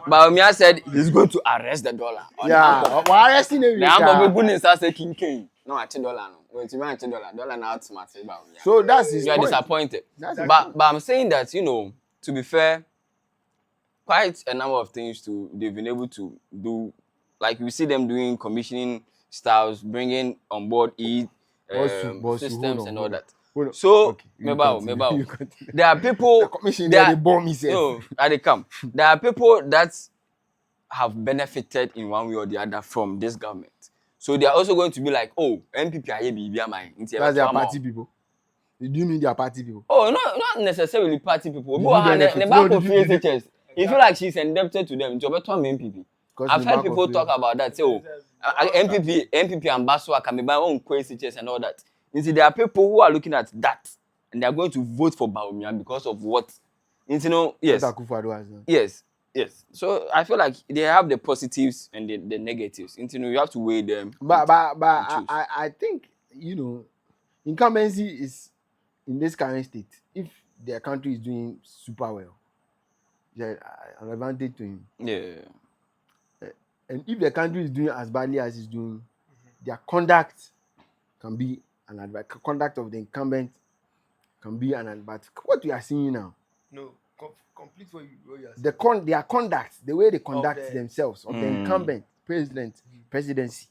But Omia said he's going to arrest the dollar. Yeah, we're arresting him. The amount of goodness I say king. No, $2 no. When you $2, dollar now smart about. So that's his You are point. disappointed. That's his But I'm saying that, to be fair, quite a number of things they've been able to do. Like we see them doing commissioning styles, bringing on board Boss, systems hold and on. all that. Hold on. So, Okay, you Mebao, continue. Mebao. You continue. There are people. The commission there they are- bomb me. No, they come. There are people that have benefited in one way or the other from this government. So they are also going to be like, oh, MPP are That's their party people. Do you mean their party people? Oh, not necessarily party people. Did But you benefit? the No, back did of you- PSHS, you feel like she's indebted to them. It's better MPP. I've heard people talk about that. Say, oh, MPP ambassador can be my own PSHS and all that. You see, there are people who are looking at that and they are going to vote for Bawumia because of what? Yes. Yes. So I feel like they have the positives and the negatives. You have to weigh them. But choose. I think incumbency is in this current state. If their country is doing super well, there's an advantage to him. Yeah. And if the country is doing as badly as it's doing, their conduct can be an advantage. Conduct of the incumbent can be an advantage. What we are seeing now, No, complete what you are saying. their conduct, the way they conduct the- themselves, of the incumbent presidency.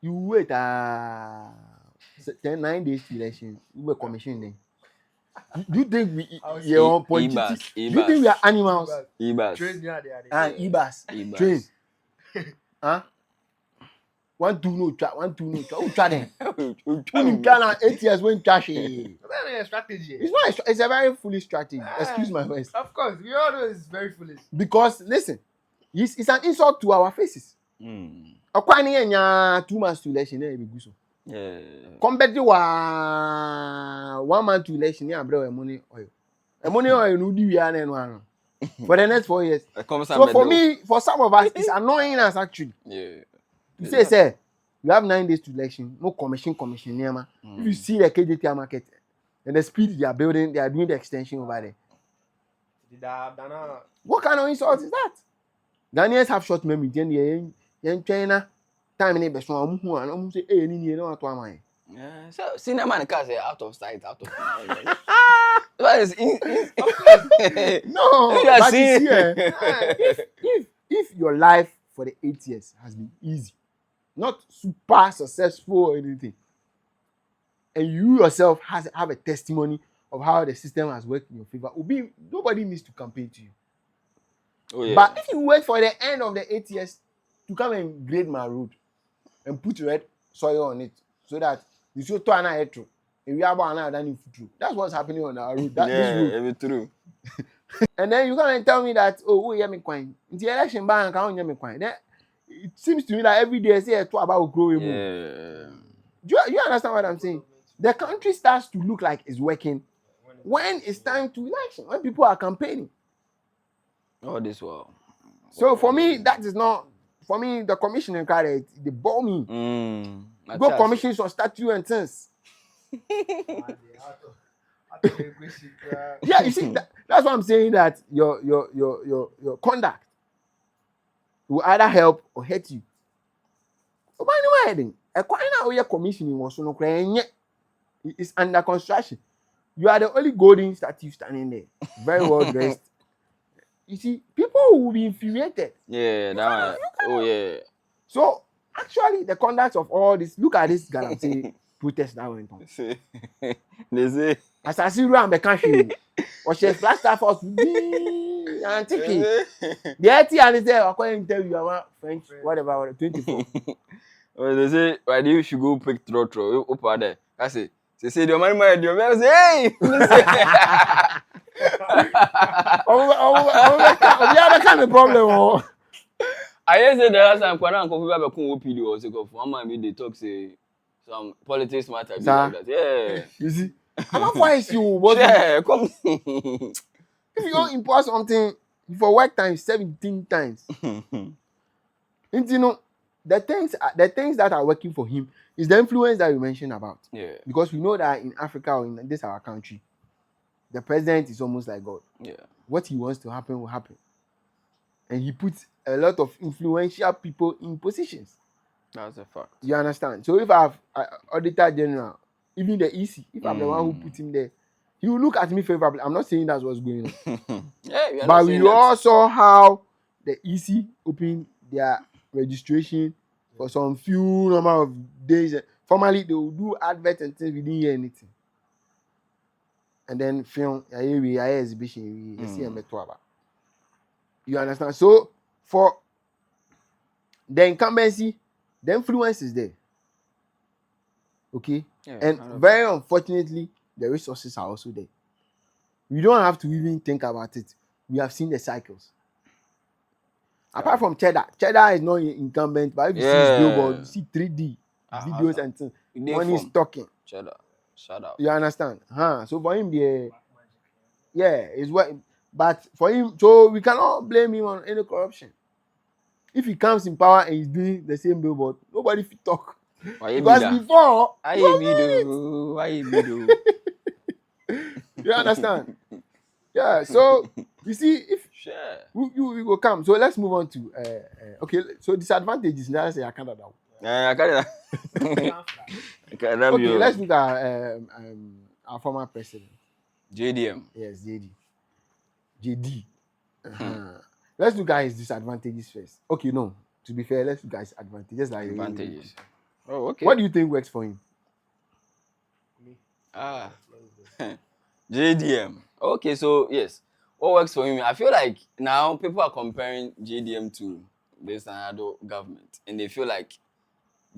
You wait 9 days to election. You were commissioning. Do you think we are on point? Do you think we are animals? Ibas. Train, yeah, they are. And Ibas. Ibas. Train. Huh? 1 2 no try. 1 2 no try. Who try them? Who in Ghana 8 years when trash? It's That's a strategy. not. It's a very foolish strategy. Excuse my words. Of course, we all know it's very foolish. Because listen, it's an insult to our faces. Akwani enya 2 months to election na be guso. Yeah. Compete wa 1 month to election ya bro money oil. Money oil no di wi na no ano. For the next 4 years. So for me, for some of us, it's annoying us actually. Yeah. You say, you have 9 days to election, no commission, Nema. If you see the KJT market and the speed they are building, they are doing the extension over there. What kind of insult is that? Ghanaians have short memory. Then China, time in the so I'm say, hey, you know what I'm Yeah. So cinema and cars are out of sight, out of mind. What is No, You are but seeing- you see, if your life for the 8 years has been easy, not super successful or anything, and you yourself have a testimony of how the system has worked in your favor, nobody needs to campaign to you. Oh yeah. But if you wait for the end of the 8 years to come and grade my road and put red soil on it so that you should turn it through. If you have another through. That's what's happening on our road. This road. It's true. And then you come and tell me that, oh, yeah, me coin. In the election bank, I don't me coin. Then it seems to me that every day I say about growing more. Yeah. Do you understand what I'm saying? The country starts to look like it's working when it's time to election, when people are campaigning. Oh, this wow. So for me, that is not, for me, the commissioning card, they bore me. Go commission some statue and things. Yeah, you see, that's why I'm saying that your conduct will either help or hurt you. But anyway, a coin now commissioning was no crying. It's under construction. You are the only golden statue standing there, very well dressed. You see, people will be infuriated. Yeah, that one. Oh yeah. So actually, the conduct of all this. Look at this Galamsey protest that went on. They say. As I see you and the country, or she plaster force, and take it. The IT and they say, according to you, about French, whatever, 24. Well, they say, why do you should go pick trotro? Up there. I say, they say, the money, my dear, I say, hey. That kind of problem. I hear say the last time Kwana and Kofi Babe come OPD or say of one man they talk say some politics matter be like that. Yeah. You see, how wise you? Yeah, come. If you don't impose something for work time 17 times, you know the things that are working for him is the influence that you mentioned about. Yeah. Because we know that in Africa or in this our country, the president is almost like God. Yeah. What he wants to happen will happen. And he puts a lot of influential people in positions. That's a fact. You understand? So if I have Auditor General, even the EC, if I'm the one who put him there, he will look at me favorably. I'm not saying that's what's going on. Yeah, but we all saw how the EC opened their registration for some few number of days. Formerly, they will do adverts and things, we didn't hear anything. And then film, exhibition, you understand? So for the incumbency, the influence is there. Okay? Yeah, and very unfortunately, the resources are also there. We don't have to even think about it. We have seen the cycles. Apart from Cheddar is not incumbent, but if you see his billboard, you see 3D videos and things. When he's talking. Cheddar, shut up. You understand? So for him, it's what. But for him, so we cannot blame him on any corruption. If he comes in power and he's doing the same billboard, nobody will talk. Because before, you understand? Yeah. So you see, if we will come. So let's move on to okay. So disadvantages. Let's say I can't. Okay, let's look at our former president. JDM. Yes, JD. Let's look at his disadvantages first. Okay, no. To be fair, let's look at his advantages. Advantages. Oh, okay. What do you think works for him? JDM. Okay, so yes. What works for him? I feel like now people are comparing JDM to the Sanado government, and they feel like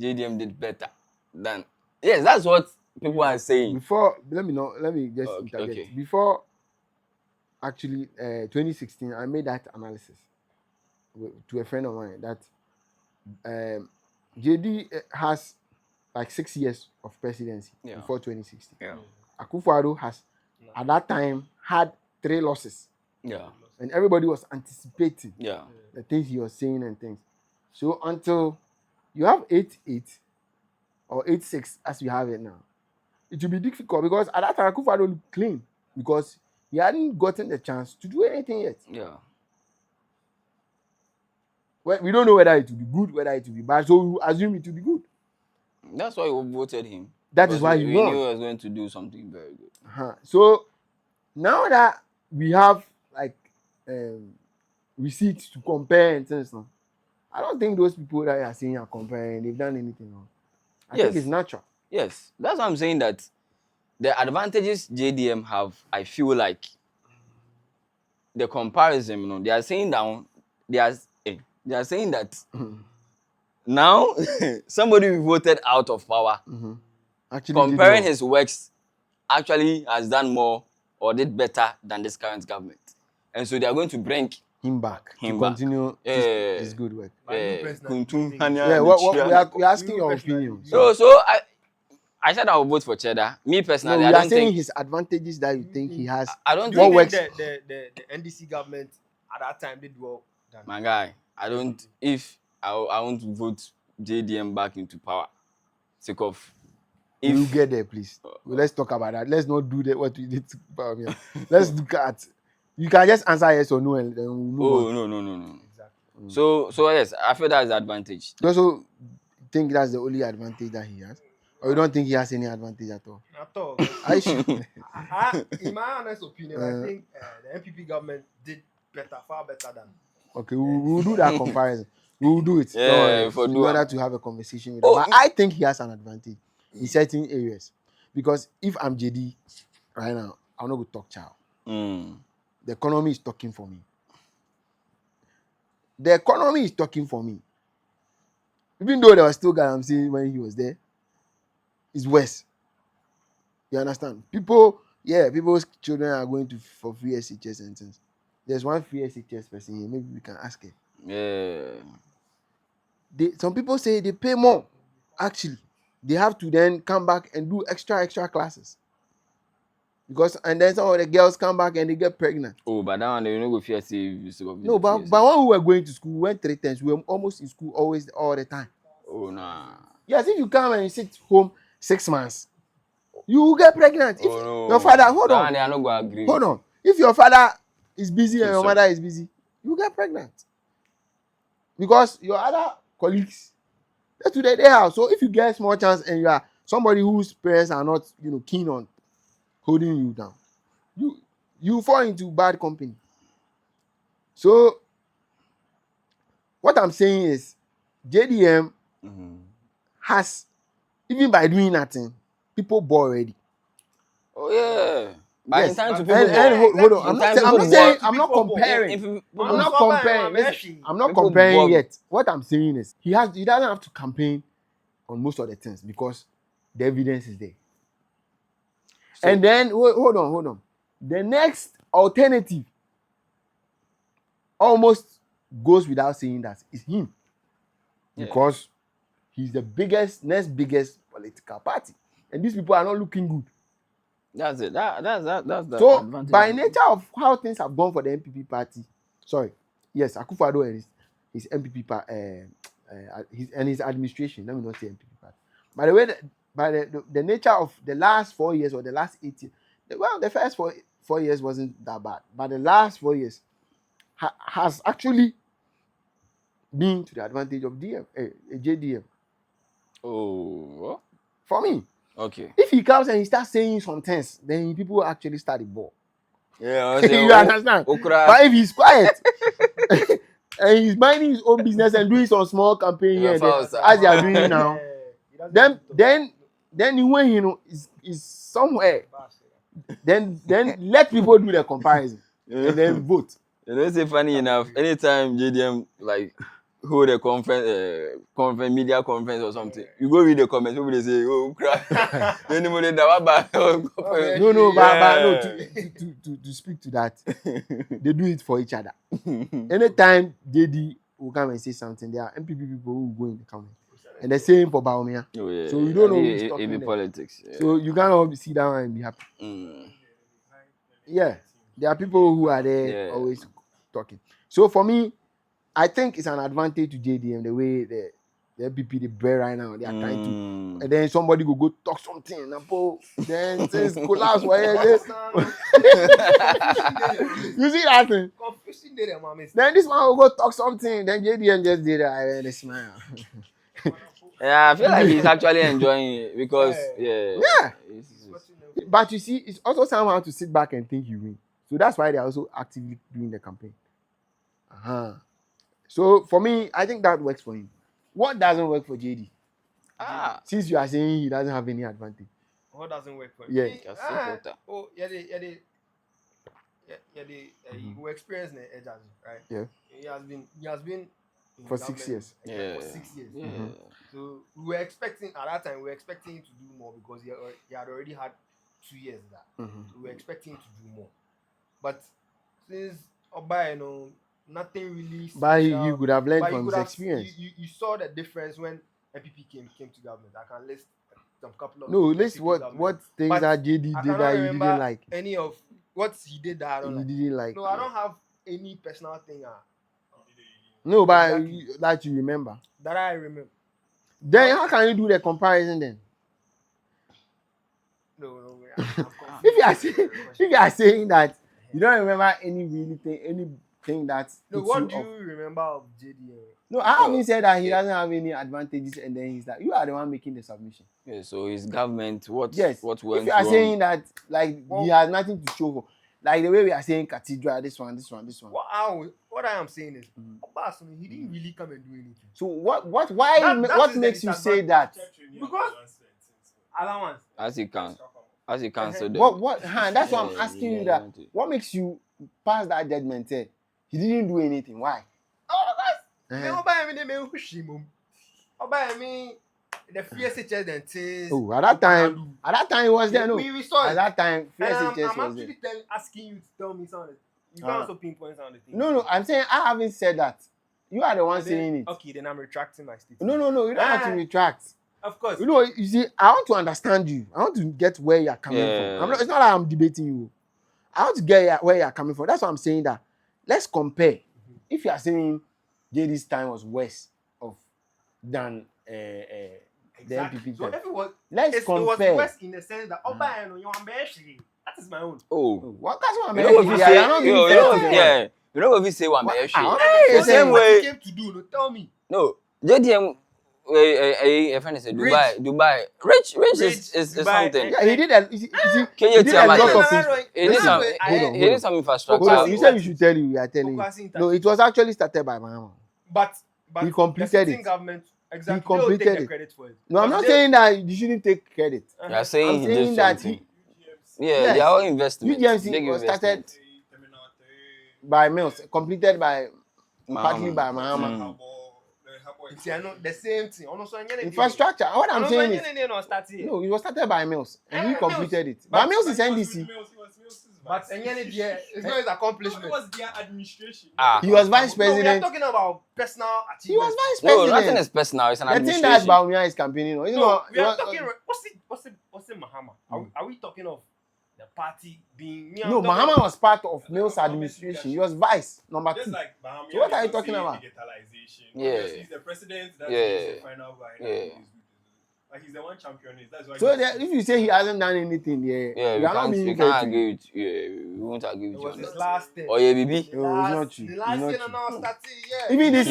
JDM did better than. Yes, that's what people are saying. Before, let me just interject. Okay. Before, actually, 2016, I made that analysis to a friend of mine that JD has like 6 years of presidency before 2016. Yeah. Akufo-Addo has at that time had 3 losses. Yeah. And everybody was anticipating the things he was saying and things. So until you have 8-8 or 8-6 as we have it now, it will be difficult because at that time Akufo-Addo looked clean because he hadn't gotten the chance to do anything yet. Yeah. Well, we don't know whether it will be good, whether it will be bad, so we assume it will be good. That's why we voted him. That is why we won. knew he was going to do something very good. So now that we have like receipts to compare and things now, I don't think those people that are saying are comparing, they've done anything wrong. I think it's natural. Yes, that's why I'm saying that the advantages JDM have, I feel like the comparison, you know, they are saying down, they are saying that now somebody we voted out of power, Actually, comparing did well. his works, actually has done more or did better than this current government, and so they are going to bring him back him to back. continue this good work. But you personally, Kuntum do you think Hanya Yeah, and we Chira. are asking You your personally, opinion. you- So I said I will vote for Cheddar. Me No, personally, we I are don't saying think his advantages that you think he has. I don't do you What think works? the NDC government at that time did well than my guy. I don't. If I want to vote JDM back into power, sake of We will if get there, please. Well, let's talk about that. Let's not do that. What we did to Bawumia. Let's look at. You can just answer yes or no, and then we'll move oh on. no. exactly? So yes, I feel that's the advantage. You also think that's the only advantage that he has, or you don't think he has any advantage at all? At all. I sure. In my honest opinion, I Uh, think the NPP government did better, far better than. Okay, we'll do that comparison. We'll do it. Yeah, Don't worry. for In do order am. to have a conversation with Oh, him. But I think he has an advantage in certain areas. Because if I'm JD right now, I'm not going to talk child. The economy is talking for me. The economy is talking for me. Even though there was still guy I'm saying when he was there, it's worse. You understand? People's children are going to for free SHS and things. There's one free SHS person here. Maybe we can ask her. Yeah. Some people say they pay more. Actually, they have to then come back and do extra classes. And then some of the girls come back and they get pregnant. Oh, but that one they no go fear say No, but when we were going to school, we went 3 times. We were almost in school always all the time. Oh nah. Yes, if you come and you sit home 6 months, you will get pregnant. If Oh no. your father, hold that on. one they are not gonna agree. Hold on. If your father is busy and So your sorry. mother is busy, you get pregnant. Because your other colleagues, they're to their house. So if you get small chance and you are somebody whose parents are not, keen on holding you down, you fall into bad company. So what I'm saying is JDM has, even by doing nothing, people bore already. Oh yeah. But Yes. in time to And- people And ball. hold on. In I'm time not people saying, ball. I'm not comparing. If I'm people not People- comparing. People- Listen, I'm not people comparing bug. yet. What I'm saying is he doesn't have to campaign on most of the things because the evidence is there. So- And then hold on. The next alternative almost goes without saying that is him. Yeah. Because he's the next biggest political party. And these people are not looking good. That's it. That's the So, advantage. by nature of how things have gone for the MPP party, Akufo-Addo and his MPP party, his administration, let me not say MPP party. By the way, by the nature of the last 4 years or the last 8 years, the first 4 years wasn't that bad, but the last 4 years has actually been to the advantage of JDM. Oh, For me, okay. if he comes and he starts saying some things, then people actually start the ball. Yeah, You understand? But if he's quiet and he's minding his own business and doing some small campaign here and there, as they are doing now, then when is somewhere, then let people do the comparison and then vote. You know, say funny enough, anytime JDM like hold a conference, media conference or something, you go read the comments, people they say, oh crap. Anybody that No, but to speak to that, they do it for each other. Anytime JD will come and say something, there are MPP people who will go in the comment. And the same for Bawumia. Oh, yeah. So you don't know who's it talking be there. politics. Yeah. So you can't sit down and be happy. Yeah, there are people who are there always talking. So for me, I think it's an advantage to JDM the way the MPP they bear right now. They are trying to, and then somebody go talk something, and then things collapse. You see that thing? Confusing there, mommy. Then this one will go talk something. Then JDM just did it and they smile. Yeah, I feel like he's actually enjoying it because Yeah. it's- But you see, it's also somehow to sit back and think you win. So that's why they're also actively doing the campaign. So for me, I think that works for him. What doesn't work for JD? Since you are saying he doesn't have any advantage. What doesn't work for him? Yeah. we experienced the edge, right? Yeah. He has been in For 6 government, years. exactly, for 6 years. Yeah. So we were expecting at that time. We were expecting him to do more because he had already had 2 years there. Mhm. We were expecting him to do more, but since Oba, nothing really But he special. could have learned But you from could his have experience. you saw the difference when MPP came to government. I can list some couple of No, list MPP what governments. things But that JD I did cannot that you remember didn't like. any of what he did that I don't You like. didn't like. No, I don't have any personal thing No, but Exactly. that you remember. that I remember. Then how can you do the comparison then? No, I'm confused. If you are saying that you don't remember anything that No, puts what you do off. you remember of JD? No, I haven't said that he doesn't have any advantages, and then he's like, you are the one making the submission. Yeah, so his government, what Yes. went If you are wrong? saying that he Well- has nothing to show for, like the way we are saying cathedral, this one. What I am saying is, Obasanjo, he didn't really come and do anything. So what That what is the makes you say that? Because- Allowance. as he cancelled them. That's what I'm Yeah, asking yeah, you that. yeah. What makes you pass that judgment? Say he didn't do anything. Why? The fierce chest and things. Oh, at that time he was there. No, we saw at it. that time, And fierce I'm was there. actually asking you to tell me something. You can Ah. also pinpoint some of the things. No, I'm saying I haven't said that. You are the one And then- saying it. Okay, then I'm retracting my statement. No, you don't have to Ah. retract. Of course. You see, I want to understand you. I want to get where you're coming from. It's not like I'm debating you. I want to get where you're coming from. That's why I'm saying that. Let's compare. If you are saying JD's time was worse than the MPP So time, everyone, let's it was compare. worse in the sense that that is my own. Oh, That's what I'm you know what saying. we Yeah, say? you're not being You fair know, to them. yeah. You know what we say? One What- bear I want shit. to The say same What way. he came to do, no, tell me. No, JDM. A friend said Dubai. Rich is Dubai, something. Yeah, he did a, you see, Can he you did tell a my lot thing? of things. He did some. Hold He on. did some infrastructure. Hold on. You said we Focusing should tell you. We are telling you. Focusing No, it was actually started by Mahama. But He the completed sitting it. government exactly He completed they will take it. the credit for it. No, I'm But not they- saying that you shouldn't take credit. You are saying I'm he saying did that something. he, Yeah, Yes. they are all investments. UGMC Big was started investments. by Mills, completed by partly Mahama. by Mahama. Mm. It's the same thing. Infrastructure. What I'm saying is, is no, it was started by Mills and he Mills. completed it. But- But Mills is NDC. but it's not his accomplishment. It was their administration. Ah. He was vice No, we are president. talking about personal achievements. He was vice No, nothing president. is personal. It's an The thing that administration. Bawumia is campaigning on, you No, know, we are talking. What's it, Mahama? Are we talking of the party being? Me, I'm no, talking Mahama of- was part of Mills' administration. He was vice number Just 2. like Bahamian, So what are you they talking say about? Digitalization. Yeah. Obviously, he's the president. That's Yeah. the final guy. Yeah. Like he's the one championing. That's why. So if you say he hasn't done anything, Yeah, you are not being we fair can't to him. agree with you. Yeah, we won't agree It with you was on his that. last term. Oh yeah, baby. The No, it's last- not true. The It's last not year true. now started. Yeah. Even this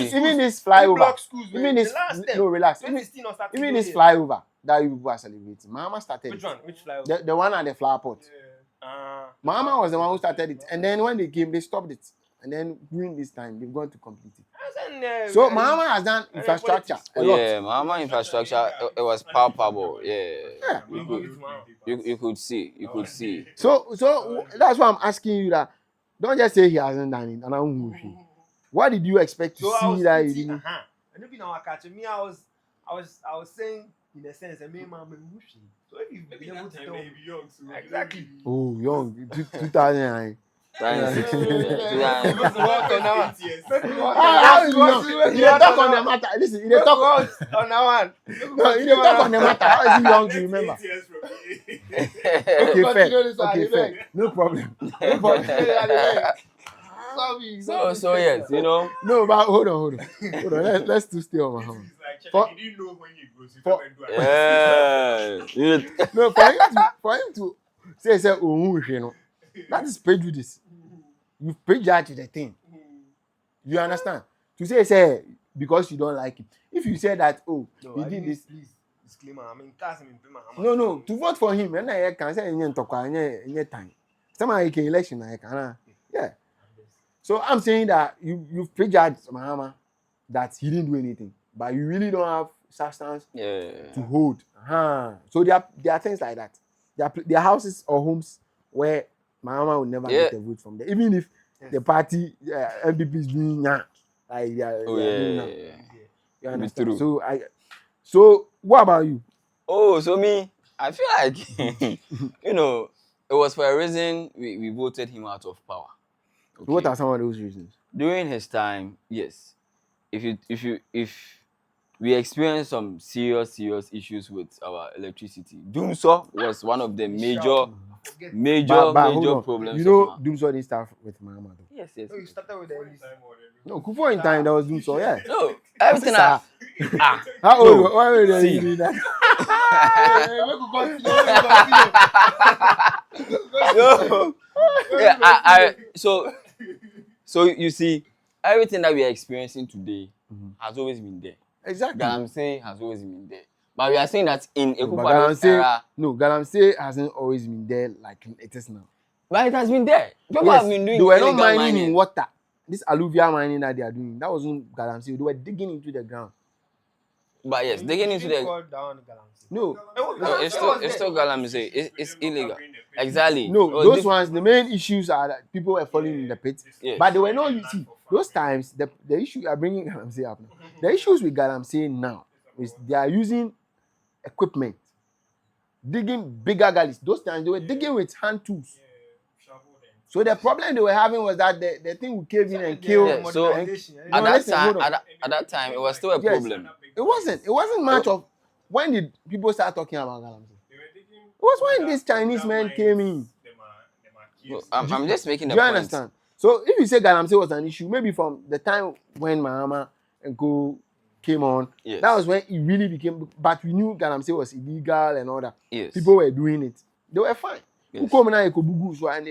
Two flyover, block schools. even the this last term. no relax, 2016 or started. even this flyover that you people are celebrating, Mahama started Which it. one? Which flyover? The one at the flower pot. Uh, Mahama was the one who started it, and then when they came, they stopped it, and then during this time, they've gone to complete it. So Mahama has done infrastructure a lot. Yeah, Mahama infrastructure it was palpable. Yeah, Yeah. you could see, you could see. So that's why I'm asking you that. Don't just say he hasn't done it. And I'm what did you expect to So I see was that he thinking, didn't? and if you know catch me, I was saying in a sense, I mean, so if you've Maybe been able that to time tell they me, be young. So Exactly. Oh, young, 2009. Trying to- How is young? You dey talk on the matter. Listen, you dey talk on that one. No, you dey talk on the matter. How is he young to remember? Okay, Continue this, fair. No problem. No problem. So yes, you know. No, but hold on. Let's still stay on Mahama. For- He didn't know when he goes. for- Yeah. No, for him to say oh, you know, that is prejudice. You prejudge the thing. You understand? To say because you don't like it. If you say that he did this. Please disclaimer. I mean, cast him in payment. No, to vote for him, and I can say any time. Somebody can election, I can. Yeah. So I'm saying that you've prejudged Mahama that he didn't do anything, but you really don't have substance Yeah. to hold. So there are things like that. There are houses or homes where Mahama will never Yeah. get a vote from there. Even if the party MPP is doing now, like they are Oh doing now. yeah. You Be understand? true. So what about you? Oh, so me, I feel like you know, it was for a reason we voted him out of power. What Okay. are some of those reasons? During his time, yes. If we experienced some serious issues with our electricity. Doomso was one of the major But hold on. problems You know, of Doomso didn't start with Mahama though. Yes. No, you started with the LDC. No, Kufuor in time there was Doomso, yeah. No, everything Sir. I How old? No. Why were See. you doing that? No. Yeah, I so you see, everything that we are experiencing today has always been there. Exactly. Galamsey has always been there. But we are saying that in No, but Ekufuor's era, Galamsey hasn't always been there like it is now. but it has been there. People Yes, have been doing they were not illegal mining in water. This alluvial mining that they are doing, that wasn't Galamsey. They were digging into the ground. But yes, digging into the No, it's still Galamsey. It's illegal. Exactly. no, Oh, those ones, the main issues are that people were falling in the pit. Yes. But they were not, you see, those times, the issue, you are bringing Galamsey up now. The issues with Galamsey now is they are using equipment, digging bigger gullies. Those times, they were digging with hand tools. So the problem they were having was that the thing would cave in and kill. Yeah, so and- at No, that listen, time, hold on. at that time, it was still a Yes. problem. It wasn't much of. When did people start talking about Galamsey? It was when these Chinese men came in. No, I'm just making Do a you point. understand? So if you say Galamsey was an issue, maybe from the time when Mahama and Co came on, Yes. that was when it really became. But we knew Galamsey was illegal and all that. Yes. People were doing it. They were fine. Yes. Who come now? Ekobugu so and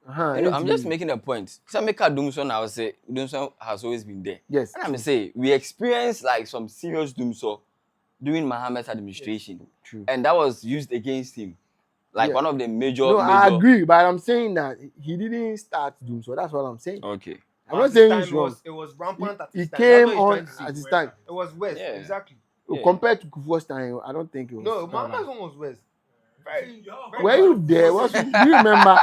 I'm just making a point. Sameka Doomson, I would say, Doomson has always been there. Yes. And I'm saying, we experienced like some serious Doomson during Mohammed's administration. True. And that was used against him. Like Yeah. one of the major... No, I agree, but I'm saying that he didn't start doing so. That's what I'm saying. Okay. I'm not saying he's it wrong. was rampant at He his time. came That's what on he's trying to at say. his time. It was West, Yeah. exactly. Yeah. Compared to Kufuor's time, I don't think it was. No, Muhammad's one was West. Very, very Were you bad. there? Do you remember?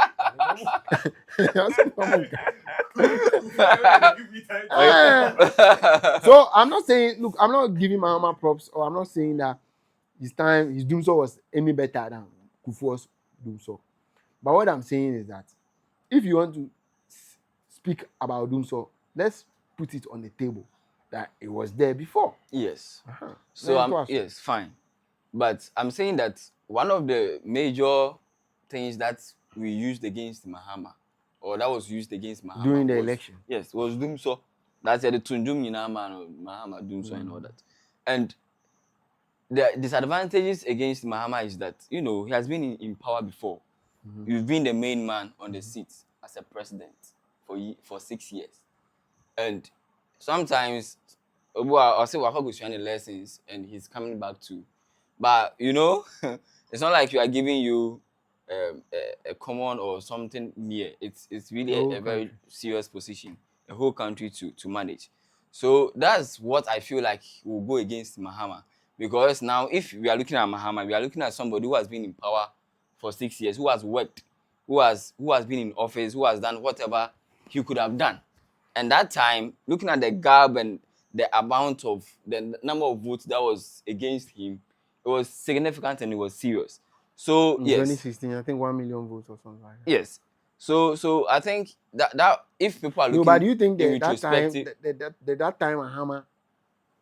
So I'm not saying, look, I'm not giving Mahama props, or I'm not saying that his Doomso was any better than Kufuor's Doomso. But what I'm saying is that if you want to speak about Doomso, let's put it on the table that it was there before. Yes. Uh-huh. So, yes, fine. But I'm saying that one of the major things that we used against Mahama, or that was used against Mahama During the was- election. Yes, was Doomso. That's the Tunjum Yinama, Mahama Doomso and all that. And the disadvantages against Mahama is that, you know, he has been in power before. Mhm. You've been the main man on the seat as a president for 6 years. And sometimes, I'll say, Waka goes the lessons and he's coming back to. But, you know, it's not like you are giving you a common or something near. It's really Whole a very country. serious position, a whole country to manage. So that's what I feel like will go against Mahama. Because now, if we are looking at Mahama, we are looking at somebody who has been in power for 6 years, who has worked, who has been in office, who has done whatever he could have done. And that time, looking at the gap and the amount of the number of votes that was against him, it was significant and it was serious. So In yes, 2016, I think 1 million votes or something like that. yes. So I think that if people are looking, No, but do you think in that time, retrospective- that time Mahama,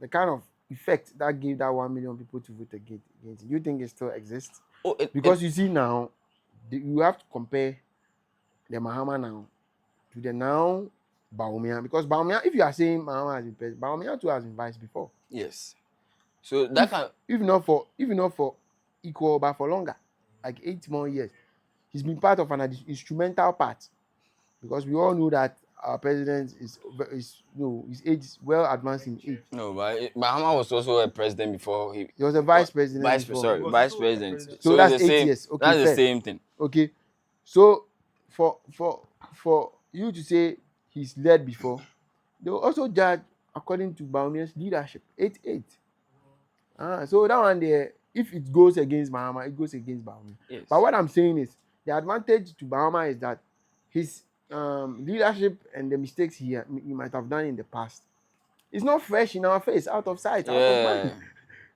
the kind of effect that gave that 1 million people to vote against it, do you think it still exists? Oh, Because you see now, you have to compare the Mahama now to the now Bawumia. Because Bawumia, if you are saying Mahama has been president, Bawumia too has been vice before. yes. So that can If not for equal, but for longer, like 8 more years, he's been part of an instrumental part. Because we all know that our president is his age is well advanced in age. no, but Mahama was also a president before he He was a vice president. vice before. sorry He was vice also a president. president. So that's it's the 8 same. years. Okay, That's fair. the same thing. Okay, so for you to say he's led before, they will also judge according to Baumia's leadership. 8-8. So that one there, if it goes against Mahama, it goes against Baumia. Yes. But what I'm saying is, the advantage to Bahama is that his leadership and the mistakes he might have done in the past, it's not fresh in our face, out of sight, out of mind. Yeah.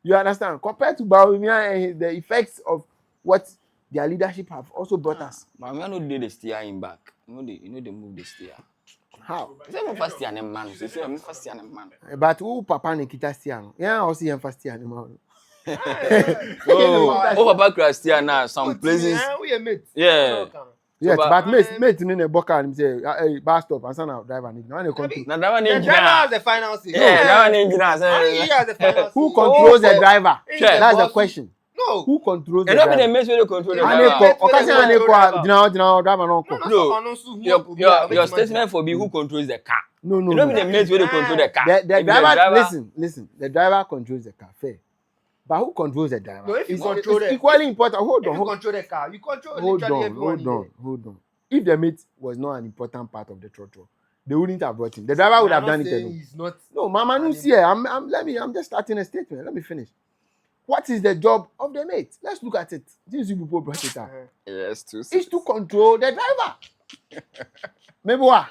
You understand? Compared to Bawumia and the effects of what their leadership have also brought us. But we no did the steer him back. You know they move the steer. How? Say me first steer them man. Say me first steer them man. But who Papa Nikita Stiano? Yeah, I see him first Stiano. Oh, Papa Christian now some places. We are mates. Yeah. Yes, So, but mate in the boca and say, hey, bus stop, and son of driver. No one control. Now that one The driver has engineer. the final say. Yeah, that one engineer. Only he has the final say. Who controls the driver? Check. That's the question. No. Who controls the And not be the driver? mess with the control the And driver. they Aneko, Okasi Aneko, driver no come. No, your statement for be who controls the car. No, You know be the mess with the control the car. The It be driver, listen. The driver controls the car, fair. But who controls the driver? No, if you It's control it's the- equally important. Hold If on, you control the car, you control hold literally everyone in there. on. If the mate was not an important part of the trotro, they wouldn't have brought him. The driver would I'm have done not it saying alone. he's not. No, Mama no see. I'm just starting a statement. Let me finish. What is the job of the mate? Let's look at it. These people brought it up. Yes, too. It's to control the driver. Maybe what?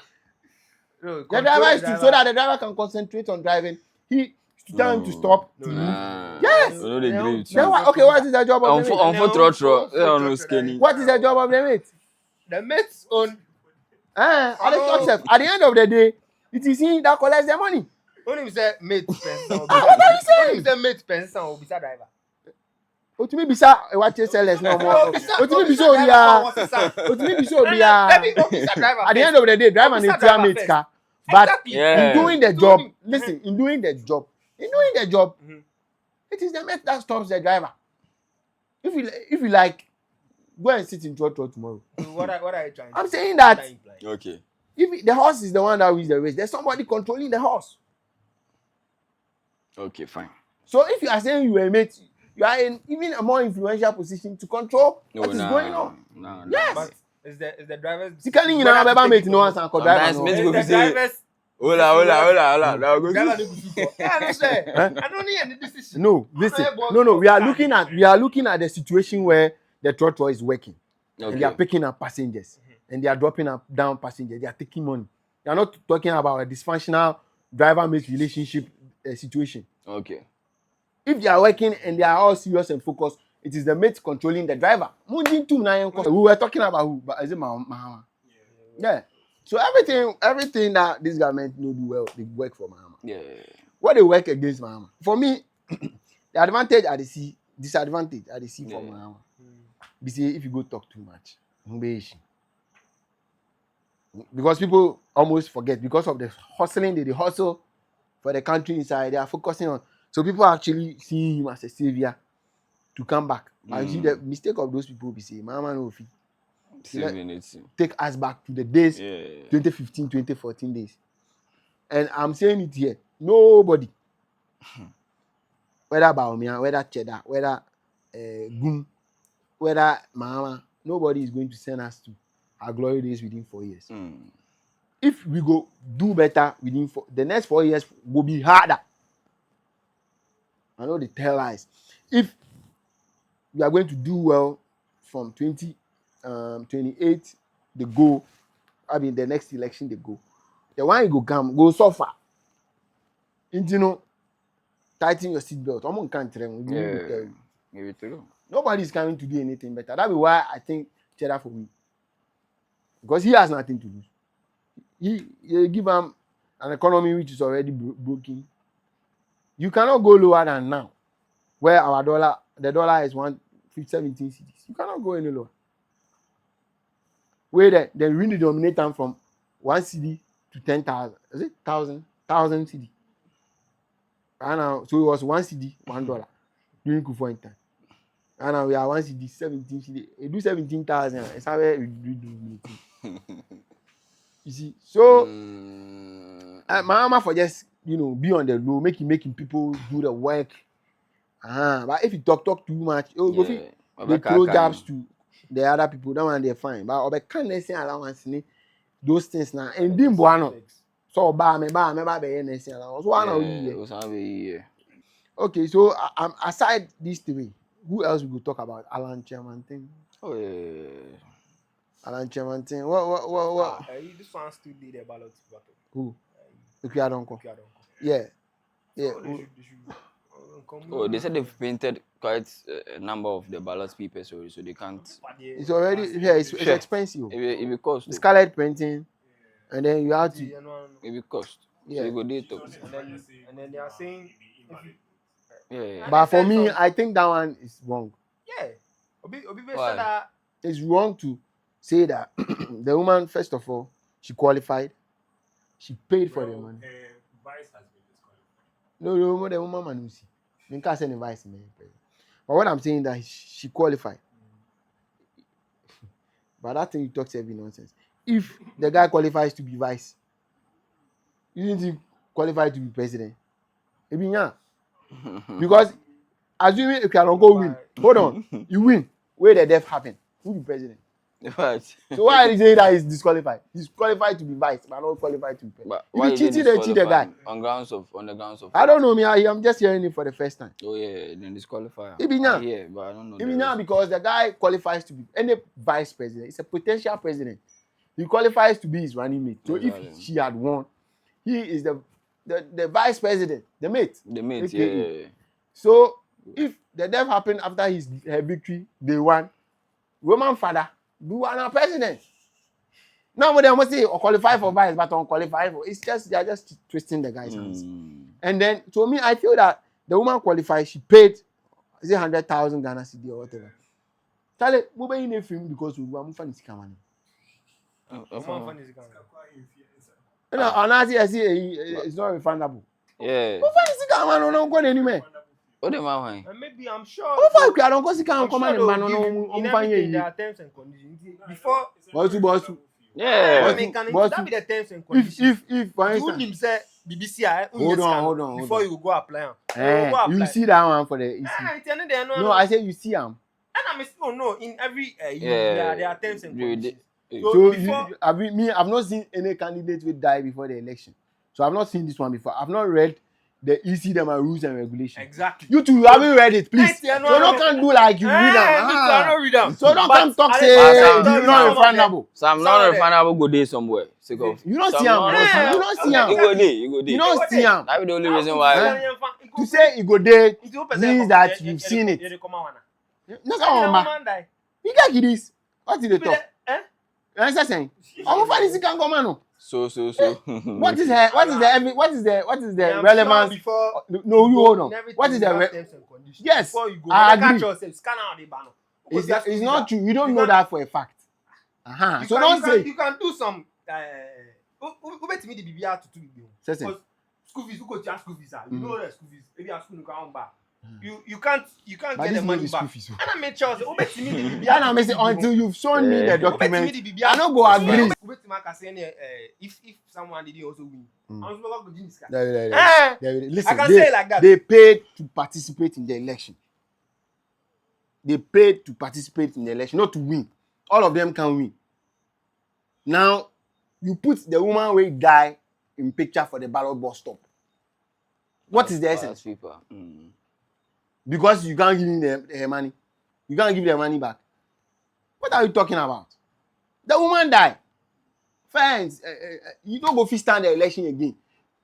No, The control driver is to so that the driver can concentrate on driving. He to tell him to stop. No, to no. move. Yes. No, they agree with Then you. what? Okay, what is the job of the mate? On foot trotro. They don't know skinny. What is the job of the mate? The mate's own. At the end of the day, it is he that collects the money. Only say mate person. What are you saying? Only say mate person will be driver. Otumi bisa watch sellers no more. Otumi bisa obiya. Otumi bisa obiya. At the end of the day, driver need to mate car. But Yeah. in doing the job, listen, in doing the job, it is the mate that stops the driver. If you like, go and sit in trotro tomorrow. What are you trying to I'm saying that Okay. if the horse is the one that wins the race, there's somebody controlling the horse. Okay, fine. So if you are saying you are a mate, you are in even a more influential position to control what is going on. No. Yes. But is the driver's. Sikali you know about mate no one can driver. Sometimes No. mate- Is go the be say- driver's. Hola. Now go Driver see. need to support. Yeah, I don't say. I don't need any decision. No, listen. No. We are looking at the situation where the trotro is working. And they are Okay. picking up passengers and they are dropping down passengers. They are taking money. They are not talking about a dysfunctional driver-mate relationship situation. Okay. If they are working and they are all serious and focused, it is the mate controlling the driver. We were talking about who? But is it Mahama? Yeah. So everything that this government do well, they work for Mahama. Yeah. What they work against Mahama? For me, the advantage I see, disadvantage I see for Yeah. Mahama. Be say if you go talk too much, because people almost forget because of the hustling they hustle for the country inside. They are focusing on. So people actually see him as a savior to come back. But you see the mistake of those people be say, Mama no fit 7 minutes. take us back to the days Yeah. 2015, 2014 days. And I'm saying it here. Nobody, whether Baumia, whether Cheddar, whether Goom, whether Mama, nobody is going to send us to our glory days within 4 years. If we go do better within the next 4 years will be harder. I know they tell lies. If we are going to do well from 2028, the goal, I mean the next election they go. The one you go come, go suffer. And you know, tighten your seatbelt. I'm on country. Nobody is coming to do anything better. That's why I think Cheddar for me. Because he has nothing to lose. He give him an economy which is already broken. You cannot go lower than now, where the dollar is 117 cedis. You cannot go any lower. Where they redenominate them from 1 cedi to 10,000. Is it 1,000 cedi? And now, so it was 1 cedi, $1 during Kufuor time. And now we are 1 cedi, 17 cedi. You do 17,000. It's how we do it. You see, so my mama for just be on the low, making people do the work. But if you talk too much, they throw jobs to the other people. That one they're fine. But I can't say allowance those things now. And dim buano. So me be anything allowance. Okay, so aside these three, who else we could talk about? Alan Chairman thing. Oh yeah. Alan Chemantin. What? This one still did the ballot battle. Who? Okuadonko. Okuadonko. Yeah. So Yeah. they should Oh, they said they've painted quite a number of the ballot papers, so they can't. It's already it's Sure. expensive. It will cost. It's colored printing, and then you have to. It will cost. Yeah. So you go there to. And then they are saying, Yeah. But for said me, some- I think that one is wrong. yeah, Obi Why? said that. It's wrong to say that the woman, first of all, she qualified, she paid for the money. Vice has been disqualified. No, the woman man see. You can't send a vice man. But what I'm saying that she qualified. But that thing you talk to every nonsense. If the guy qualifies to be vice, isn't he qualified to be president? Maybe yeah. Because assuming if you can go win, hold on, you win. Where the death happen? Who be president? Right. So why are you saying that he's disqualified? He's qualified to be vice, but not qualified to be president. But If why you is it cheated, they cheat the guy. disqualified? On the grounds of. I don't know me. I'm just hearing it for the first time. Oh yeah, then disqualify. It be now. Yeah, but I don't know. Even now, because the guy qualifies to be any vice president, it's a potential president. He qualifies to be his running mate. So Exactly. if she had won, he is the vice president, the mate. The mate, AKA. yeah. So if the death happened after her victory, they won. Roman father, do one president. Now they must say or qualify for vice, but unqualified for it's just they are just twisting the guy's hands. And then to me, I feel that the woman qualified, she paid is it 100,000 Ghana cedi or whatever. Charlie, we be in a film because we want to see money. You know, and I see it's not refundable. Yeah. We find see money no go anywhere. What am I? And maybe I'm sure. We find I don't go see I'm come sure and they'll man give no in find everything there here. are terms and conditions. Before, Boss. Yeah. I mean, can that be the terms and conditions? If for You instance, wouldn't say BBC. Hold on. Before you go apply, am. Go you apply. see that one for the EC. It's any day, No, I say you see them. And I'm still no in every Yeah. there are terms and You conditions. did- So before, I've not seen any candidate will die before the election. So I've not seen this one before. I've not read the EC them and rules and regulations. exactly. You two, you haven't read it, please. Yes, yeah, So don't come do like you read them. I don't read them. So don't But come talk I- say I- it's I- not I- refundable. Some Some non of them- refundable go there somewhere. Sick of. You don't Some see them. non-refundable- You don't see You them. go there. You go there. You don't see them. That be the only reason why. To say you go there means that you've seen it. No, come on, man. You get this. What did they talk? You understand saying? I'm funny see can come on. So. What is the relevance? Before No, you hold on. What is the Yes, before you go, I catch agree. yourself, scan out the banner. It's not true. You don't You know can- that for a fact. So don't say. You can do some. Who bet me the BBR to 2 billion? Listen. Because school fees, who go charge school fees? You know the school fees. Maybe a school you can't buy. You can't But get this the no money be school back. fees. And I made sure. Who bet me the BBR? Yeah, now me say until you've shown me the Yeah. document, I don't go agree. Who bet me can say if someone didn't also win. Mm. I'm supposed to go this guy. Listen, I can say it like that. they paid to participate in the election. They paid to participate in the election, not to win. All of them can win. Now, you put the woman who die in picture for the ballot box stop. What is the essence? People. Because you can't give him her money. You can't give their money back. What are you talking about? The woman died. Friends, you don't go fit stand the election again.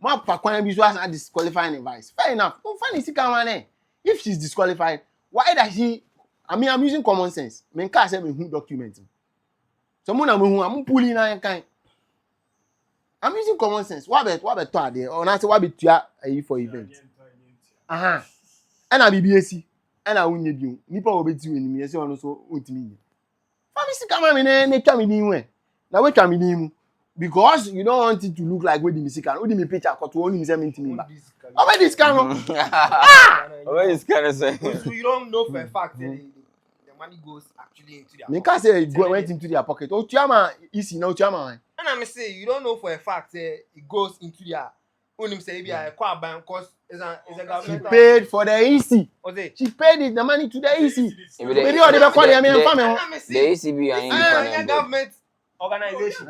My Pakwan Biswas are disqualifying the vice. Fair enough. Don't find it. If she's disqualified, why does she? I mean, I'm using common sense. I can't say who document. Someone I'm pulling on kind. I'm using common sense. What about there? Or not? What about you for event? And I BBAC. And I win you. Nipa will be you in me. I say one also ultimately. Family see come in ne come in way. Now we come in because you don't want it to look like we the music and we the picture got to only 70 me back. Over this kind of What is kind of saying? So you don't know for a fact that the money goes actually into their me pocket. can't say it went into their pocket. Oh, Chiama is no Chiama. And I'm say you don't know for a fact that it goes into their own say maybe a car bank because it's a She government. paid for the EC. Or say, She paid the money to the EC. Maybe Maybe all the call them and family. and I'm The say, ACB and it's a independent. government organization.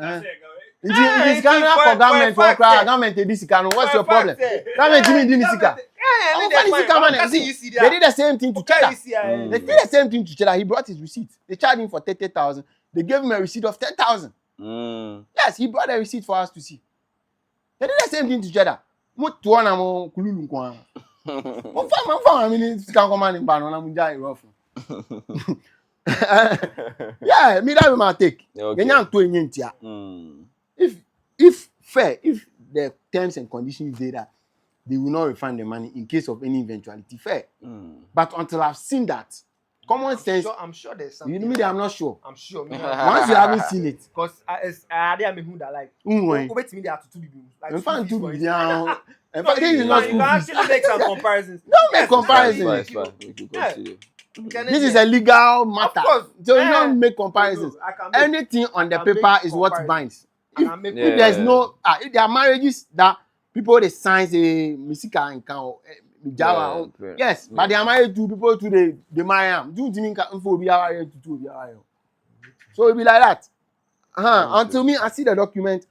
It is Ghana for government for cry. Government this kind. What's your problem? Government Jimmy Dinisika. Yeah, They did the same thing to Cheddar. Okay, They did the same thing to Cheddar. He brought his receipt. They charged him for 30,000. They gave him a receipt of 10,000. Yes, he brought a receipt for us to see. They did the same thing to Cheddar. I mean, it's can come in ban on rough. Yeah, me that be my take. Okay. If fair, if the terms and conditions say that they will not refund the money in case of any eventuality, fair. But until I've seen that, common sense. I'm sure there's something. You know me, I'm not sure. I'm sure. Once you haven't seen it, Because I am who that like. Wait me there to 2 people. Like in fact, school this fees, for is instance. not You school can fees. actually make some comparisons. Don't make comparisons. It's fine. We can continue. This is a legal matter. Of course. So you don't make comparisons. I can make, Anything on the I can paper make is what comparisons. binds. I can make If there's no, if there are marriages that people they sign say Misika and Kao, Java, yes, but they are married to people today. They marry them. Do you think info be married to two? So it be like that. Until me, I see the document.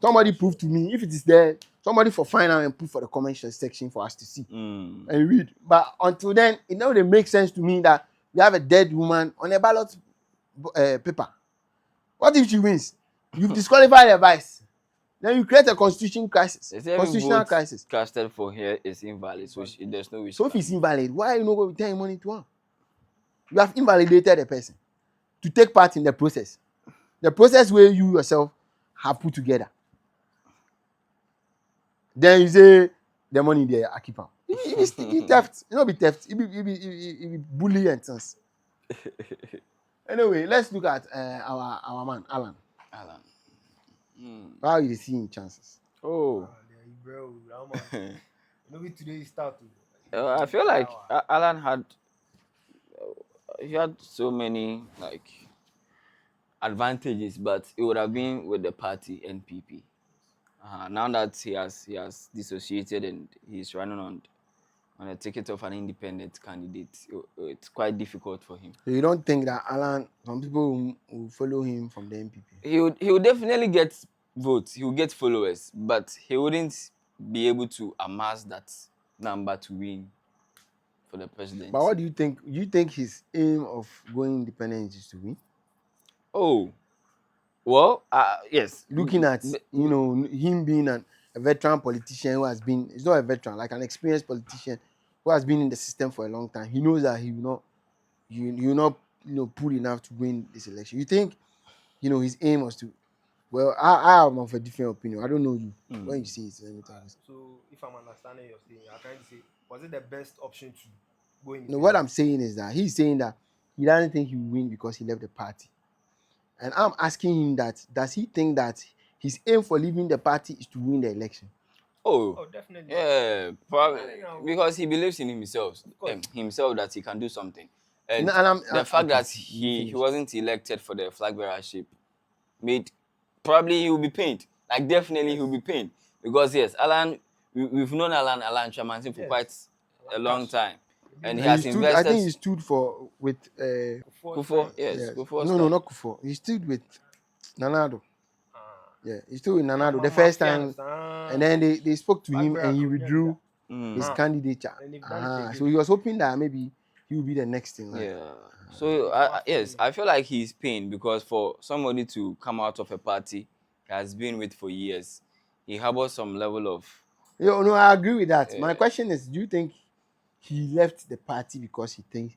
Somebody prove to me if it is there. Somebody for final and put for the comment section for us to see and read. But until then, it now they make sense to me that we have a dead woman on a ballot paper. What if she wins? You've disqualified the vice. Then you create a constitutional crisis. Casted for here is invalid, so there's no wish. So if it's invalid, why you not going to return money to her? You have invalidated the person to take part in the process. The process where you yourself have put together. Then you say the money there, I keep them. It be theft. It not be theft. It be bully and things. Anyway, let's look at our man Alan. How you seeing chances? Bro, maybe today start. I feel like Alan had so many like advantages, but it would have been with the party NPP. Now that he has dissociated and he's running on a ticket of an independent candidate, it's quite difficult for him. So you don't think that Alan, some people will follow him from the NPP? He would definitely get votes. He will get followers, but he wouldn't be able to amass that number to win for the president. But what do you think? You think his aim of going independent is to win? Oh, well, yes. Looking at him being a veteran politician who has been, he's not a veteran, like an experienced politician who has been in the system for a long time. He knows that he will not pull enough to win this election. You think his aim was to? Well, I am of a different opinion. I don't know you. When you see it, let me tell you. So if I'm understanding your thing, you're trying to say, was it the best option to go in? No, what I'm saying is that he's saying that he doesn't think he will win because he left the party. And I'm asking him that, does he think that his aim for leaving the party is to win the election? Oh definitely. Yeah, probably because he believes in himself that he can do something. And the fact that he wasn't elected for the flag bearership made probably he will be pained. Like definitely he will be pained because yes, Alan, we've known Alan Chamansin for quite a long time, and he has invested. I think he stood with Kufuor. Yes, Kufuor. No, not Kufuor. He stood with Nana-Addo. Yeah, he stood with Nana-Addo the first time, and then they spoke to him and he withdrew his candidature. So he was hoping that maybe he will be the next thing. Right? Yeah. So yes, I feel like he's pained because for somebody to come out of a party he has been with for years, he harbors some level of. No, I agree with that. My question is, do you think he left the party because he thinks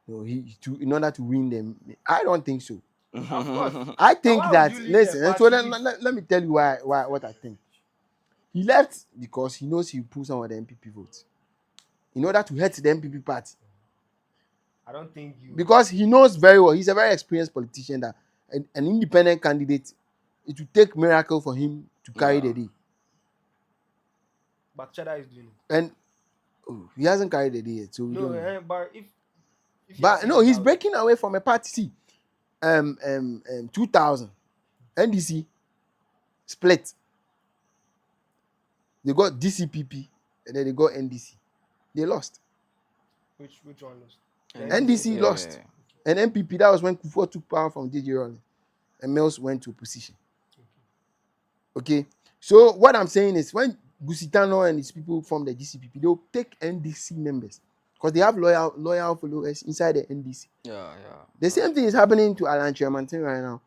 in order to win them? I don't think so. Of course. I think that listen. So let me tell you why what I think. He left because he knows he will pull some of the NPP votes in order to hurt the NPP party. I don't think you. Because he knows very well, he's a very experienced politician that an independent candidate, it will take miracle for him to carry the day. But Cheddar is doing it. And he hasn't carried the day yet. So but he's breaking away from a party. See, 2000 NDC split. They got DCPP and then they got NDC. They lost. Which one lost? NDC lost. And NPP, that was when Kufuor took power from DJ Rawlings. And Mills went to opposition. Okay? So what I'm saying is when Gusitano and his people form the DCPP, they'll take NDC members because they have loyal followers inside the NDC. Yeah. The same thing is happening to Alan Chiamantin right now,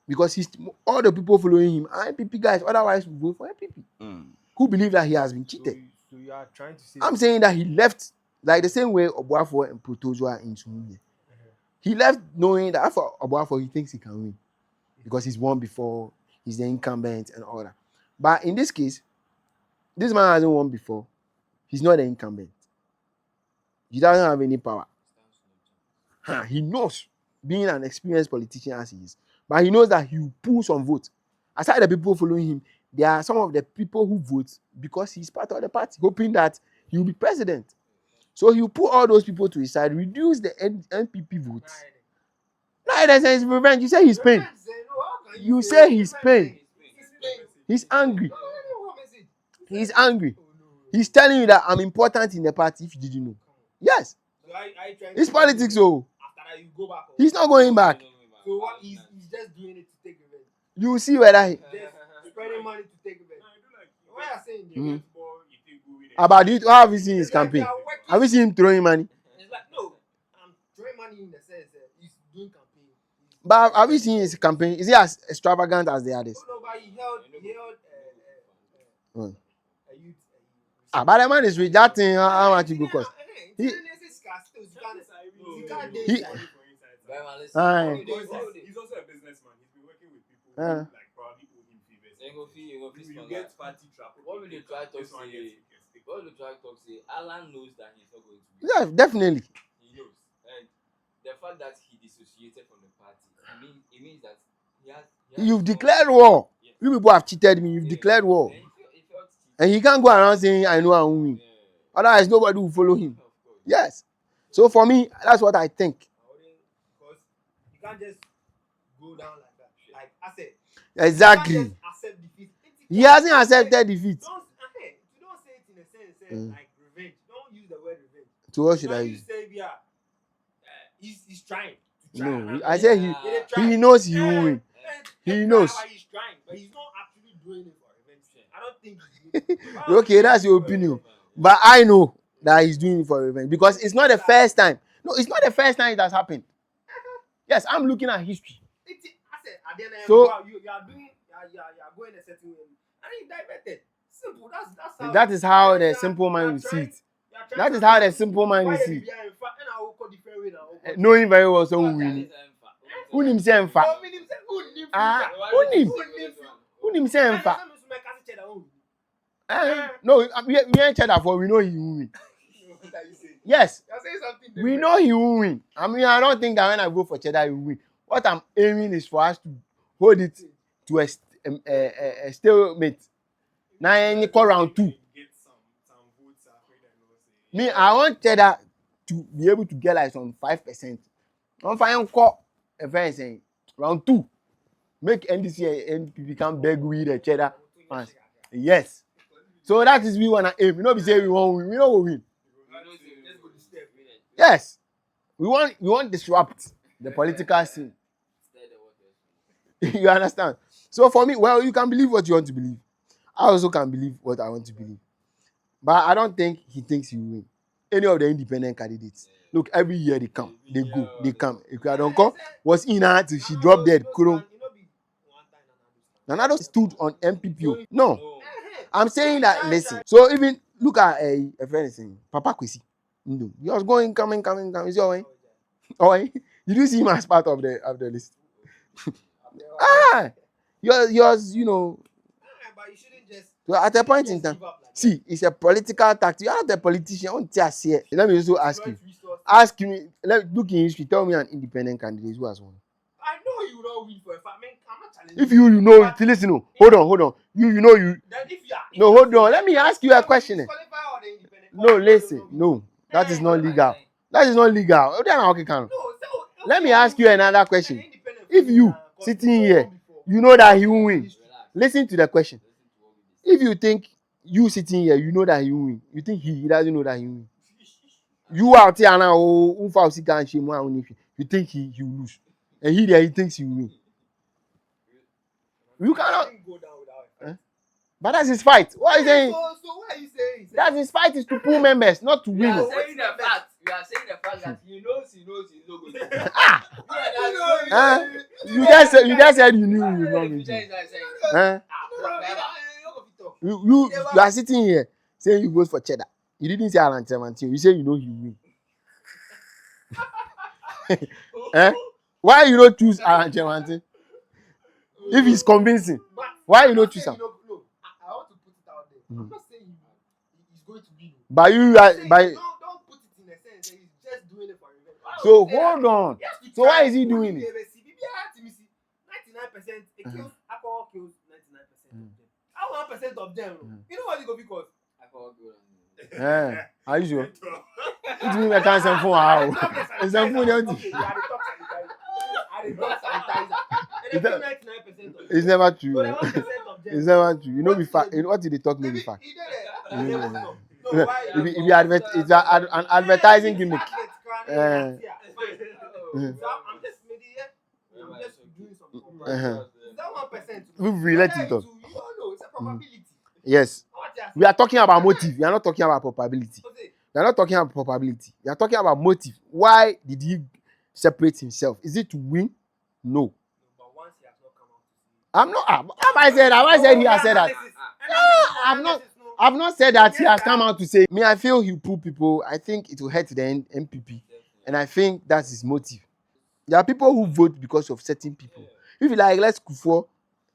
because all the people following him are NPP guys. Otherwise, we vote for NPP. Who believe that he has been cheated. So you are trying to say I'm saying that he left like the same way Obuafo and Protozo are in Sumuye. He left knowing that for Obuafo, he thinks he can win because he's won before, he's the incumbent and all that. But in this case, this man hasn't won before. He's not the incumbent. He doesn't have any power. He knows, being an experienced politician as he is, but he knows that he will pull some votes. Aside the people following him, there are some of the people who vote because he's part of the party, hoping that he will be president. So he will put all those people to his side, reduce the NPP votes. Now, there's revenge. You say he's pain. You say he's pain. He's angry. He's angry. He's telling you that I'm important in the party if you didn't know. Yes. It's politics, oh. He's not going back. So what he's just doing it to take revenge. You will see whether he... Just spreading money to take revenge. What are you saying? About it, how have you seen his campaign? Have you seen him throwing money? It's like, no, I'm throwing money in the sense that he's doing campaign. But have you seen his campaign? Is he as extravagant as the others? No, but he held Hmm. a youth. But the man is with that thing, how much it go cost? He- Aye. He's also a businessman. He's been working with people who like probably owe him favors. You Get party trap. What will they try to say? What will they try to say? Alan knows that he's not going to be. Yeah, definitely. He knows. And the fact that he dissociated from the party, it means that he has You've declared war. Yes. You people have cheated me. You've declared war. And he felt cheated. And he can't go around saying, I know I won't win. Yeah. Otherwise, nobody will follow him. Of course. Yes. So for me, that's what I think. Because you can't just go down like that. Like I said, Exactly. you can't just accept defeat. He hasn't accepted defeat. You don't say it in a sense like revenge. Don't use the word revenge. So what should I You use? say, yeah, he's trying. No, I said he trying. knows he will win. He knows. He's trying, but he's not actually doing it for revenge. I don't think he's doing it. Okay, that's your opinion. But I know that he's doing it for revenge because it's not the first time. No, it's not the first time it has happened. Yes, I'm looking at history. I said, at the end of So- you are doing, you are going a certain way, and you diverted. Simple. That's how. That is how the simple man will see it. That is how the simple man will see it. Knowing very well so who win. Who himself? Who himself? No, we ain't cheddar for we know he will win. Yes, we know he will win. I mean, I don't think that when I go for cheddar, he will win. What I'm aiming is for us to hold it to a stalemate. Now, any call round 2. Get some votes after that. Me, I want cheddar to be able to get like some 5%. I'm fine call a friend saying round 2. Make NDC and NPP become beg with the cheddar fans. Yes. So that is we wanna aim. We not be saying we won't win. We know we win. Yes. We want disrupt the political scene. You understand? So for me, well, you can believe what you want to believe. I also can believe what I want to believe. But I don't think he thinks he will win. Any of the independent candidates. Look, every year they come, they go, they come. If I don't come, was in her till she dropped dead. Nanado stood on MPP. No, I'm saying that. Listen. So even look at a friend saying Papa Kwesi. No, he was going, coming. Is he alright? Alright. Did you see him as part of the list? Yours, you know. But you shouldn't just. So at a point in time, see, it's a political tactic. You're not a politician. Let me also ask you. Ask me. Look in history. Tell me an independent candidate who has won. I know you don't win for a fact. I'm not challenging. If you know, listen. No, hold on. You know you. Then if you are. No, hold on. Let me ask you a question. No, listen. No, that is not legal. That is not legal. Let me ask you another question. If you sitting here, you know that he will win. Listen to the question. If you think you sitting here, you know that he will win. You think he doesn't know that he will win. You out here now, you think he will lose. And he thinks he will win. You cannot. But that's his fight. What are you saying? So what are you saying? That his fight is to pull members, not to We are win. saying the fact. We are saying the fact that he knows he's not going to. You just said you knew he was not going to. Huh? You are sitting here saying you vote for Cheddar. You didn't say Alan Tremantin. You say you know he will win. Eh? Why you don't choose Alan Tremantin? If he's convincing, why you don't choose him? No, I want to put it out there. I'm not saying he's going to win. But you are by. Don't put it in a sense that he's just doing it for revenge. So hold on. So why is he doing it? 99% it kills alcohol kills 99% of them. How 1% of them? You know what it go because alcohol kills. Are you sure? It means I can't send phone out. It's a phone empty. It's never true. It's never true. You know, you know what did they talk me before? If you it's an advertising gimmick. I'm just doing something. That 1%. We relate it on. You don't know. It's a probability. Yes. We are talking about motive. We are not talking about probability. We are not talking about probability. We are talking about motive. Why did he separate himself? Is it to win? No. But once he has not come out. I'm not. Have I said? Have I said he has said that? I've not said that he has come out to say. Me, I feel he pull people. I think it will hurt the MPP, and I think that's his motive. There are people who vote because of certain people. If you like, let's go for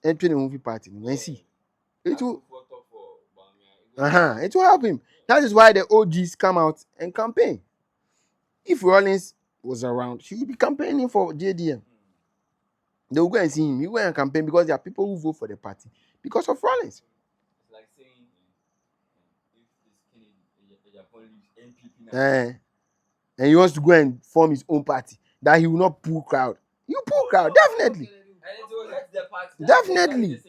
entering the movie party. You see, it will. It will help him. That is why the OGs come out and campaign. If Rollins was around, he would be campaigning for JDM. They will go and see him. He will go and campaign because there are people who vote for the party because of Rollins. It's like saying if this Kennedy, And he wants to go and form his own party that he will not pull crowd. You pull crowd, definitely. Definitely.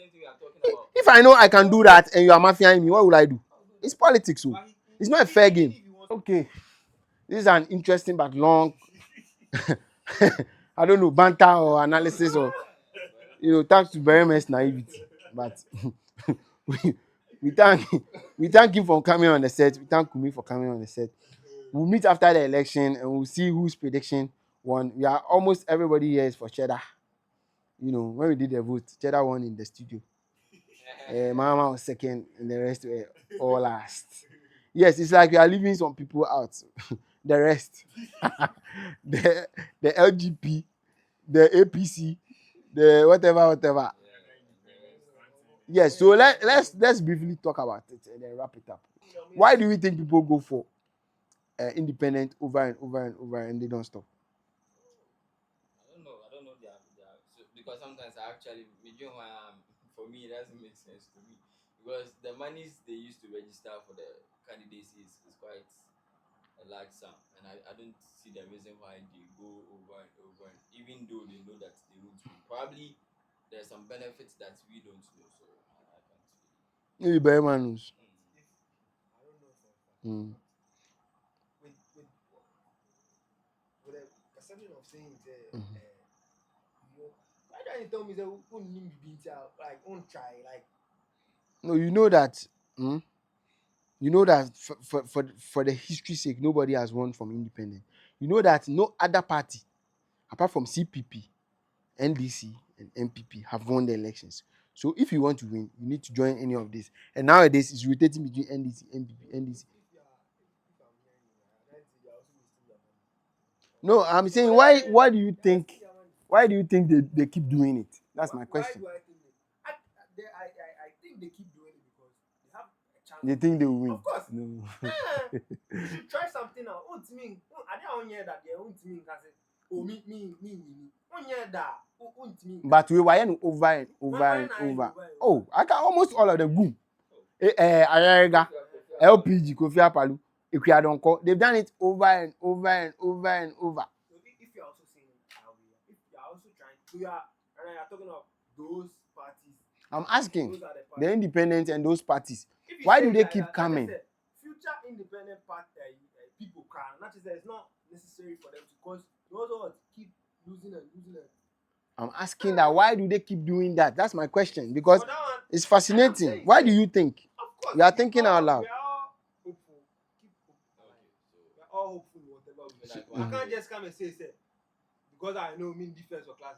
If I know I can do that and you are mafiaing me, what will I do? It's politics, so it's not a fair game. Okay, this is an interesting but long, I don't know, banter or analysis or thanks to Bereme's naivety, but we thank him for coming on the set. We thank Kumi for coming on the set. We'll meet after the election and we'll see whose prediction won. We are almost everybody here is for Cheddar. When we did the vote, Cheddar won in the studio. Mama was second, and the rest were all last. Yes, it's like we are leaving some people out. The rest, the LGP, the APC, the whatever. Yes, so let's briefly talk about it and then wrap it up. Why do we think people go for independent over and over and they don't stop? I don't know. Because sometimes for me, it doesn't make sense to me. Because the monies they used to register for the candidacy is quite a large sum. And I don't see the reason why they go over and over, even though they know that they won't win. Probably there's some benefits that we don't know. So I can't see. Maybe Berman knows. I don't know. With a perception of saying why don't you tell me that who need be like won't try like? No, you know that. You know that for the history's sake, nobody has won from independent. You know that no other party, apart from CPP, NDC, and MPP, have won the elections. So if you want to win, you need to join any of this. And nowadays, it's rotating between NDC, MPP, NDC. No, I'm saying why do you think they keep doing it? That's my question. Why do I think they keep doing it because they have a chance. They think they will win. Of course. No. You should try something now. I don't hear that they won't mean can say, me. But we were over and over. Oh, I can almost all of them boom. Ayarega, LPG, Kofi Apalu, Ikuadonko. They've done it over and over and over and over. So if you're also saying if you're also trying, you're talking of those parties. I'm asking the independents and those parties. Why do they keep coming? Future independent party people can. Not just that it's not necessary for them to cause you also keep losing it. I'm asking that why do they keep doing that? That's my question because it's fascinating. Why do you think? Of course, You are thinking out loud. We are all hopeful. Keep hope alive. We are all hopeful in whatever we do. I can't just come and say because I know mean defense or class.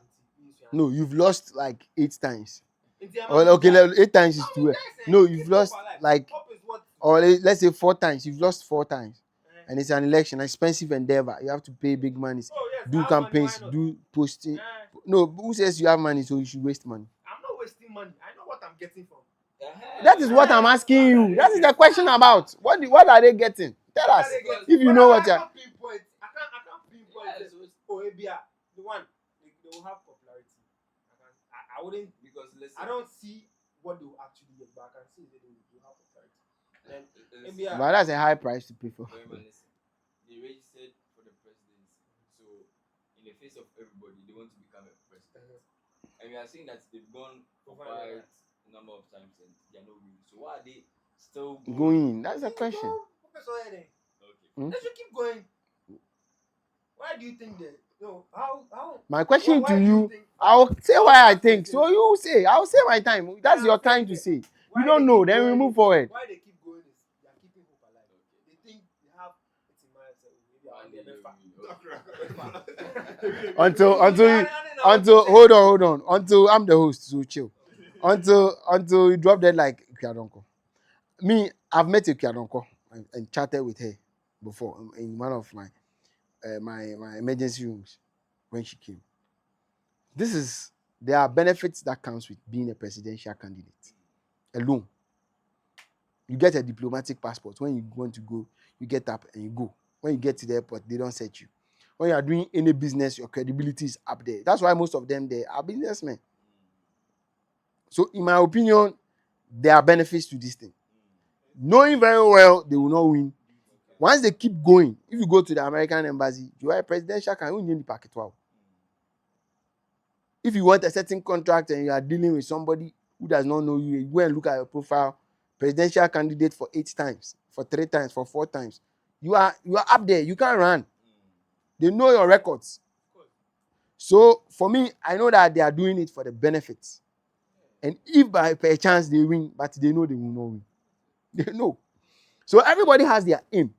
No, you've lost like 8 times. Or Okay, 8 times is too. No, you've lost like, or let's say 4 times. You've lost 4 times, and it's an election, an expensive endeavor. You have to pay big money, do campaigns, do posting. No, who says you have money so you should waste money? I'm not wasting money. I know what I'm getting from. That is what I'm asking you. That is the question about. What are they getting? Tell us if you know what you're. I can't pinpoint. Oh, ABR, the one they will have popularity. I wouldn't because I don't see what they will actually get, but I can see that they will have popularity. Then ABR. But that's a high price to pay for. They registered for the presidency, so in the face of everybody, they want to become a president. And we are seeing that they've gone for quite a number of times and they are not winning. So why are they still going? That's the question. Okay. They should keep going. Why do you think that? No, how? My question to you, I'll say why I think. So you say, I'll say my time. That's your time to say. You don't know, then we move forward. Why they keep going is they are keeping hope alive. They think they have until hold on. Until I'm the host, so chill. Until you drop dead like Kiadonko. Me, I've met a Kiadonko and chatted with her before in one of my my emergency rooms when she came. There are benefits that comes with being a presidential candidate alone. You get a diplomatic passport. When you want to go, you get up and you go. When you get to the airport, they don't search you. When you are doing any business, your credibility is up there. That's why most of them there are businessmen. So in my opinion, there are benefits to this thing. Knowing very well they will not win. Once they keep going, if you go to the American embassy, you are a presidential candidate. If you want a certain contract and you are dealing with somebody who does not know you, you go and look at your profile, presidential candidate for 8 times, for 3 times, for 4 times. You are up there. You can't run. They know your records. So for me, I know that they are doing it for the benefits. And if by chance they win, but they know they will not win. They know. So everybody has their aim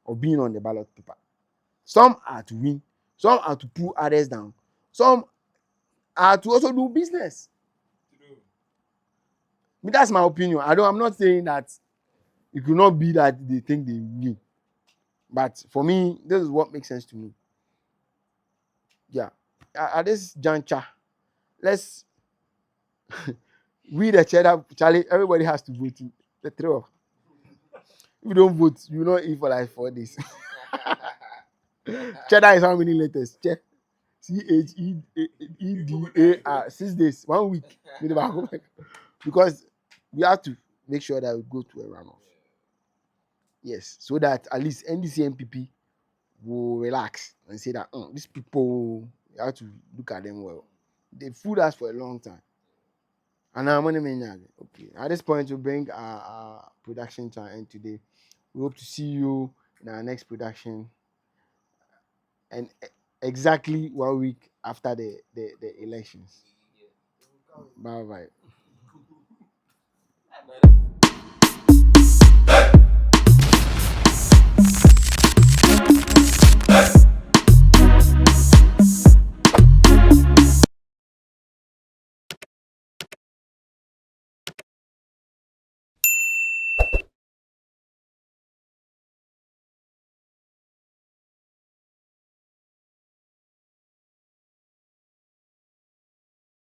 of being on the ballot paper. Some are to win. Some are to pull others down. Some are to also do business. But that's my opinion. I'm not saying that it could not be that they think they win. But for me, this is what makes sense to me. Yeah. At this juncture, let's we the cheddar, Charlie, everybody has to vote. The 3 of. If you don't vote, you will not eat for like 4 days. Cheddar is how many letters? Check. CHEDAR. 6 days, 1 week. Because we have to make sure that we go to a runoff. Yes, so that at least NDC MPP will relax and say that these people, you have to look at them well. They fooled us for a long time. And I'm going to okay. At this point, we'll bring our production to an end today. We hope to see you in our next production. And exactly 1 week after the elections. Bye-bye.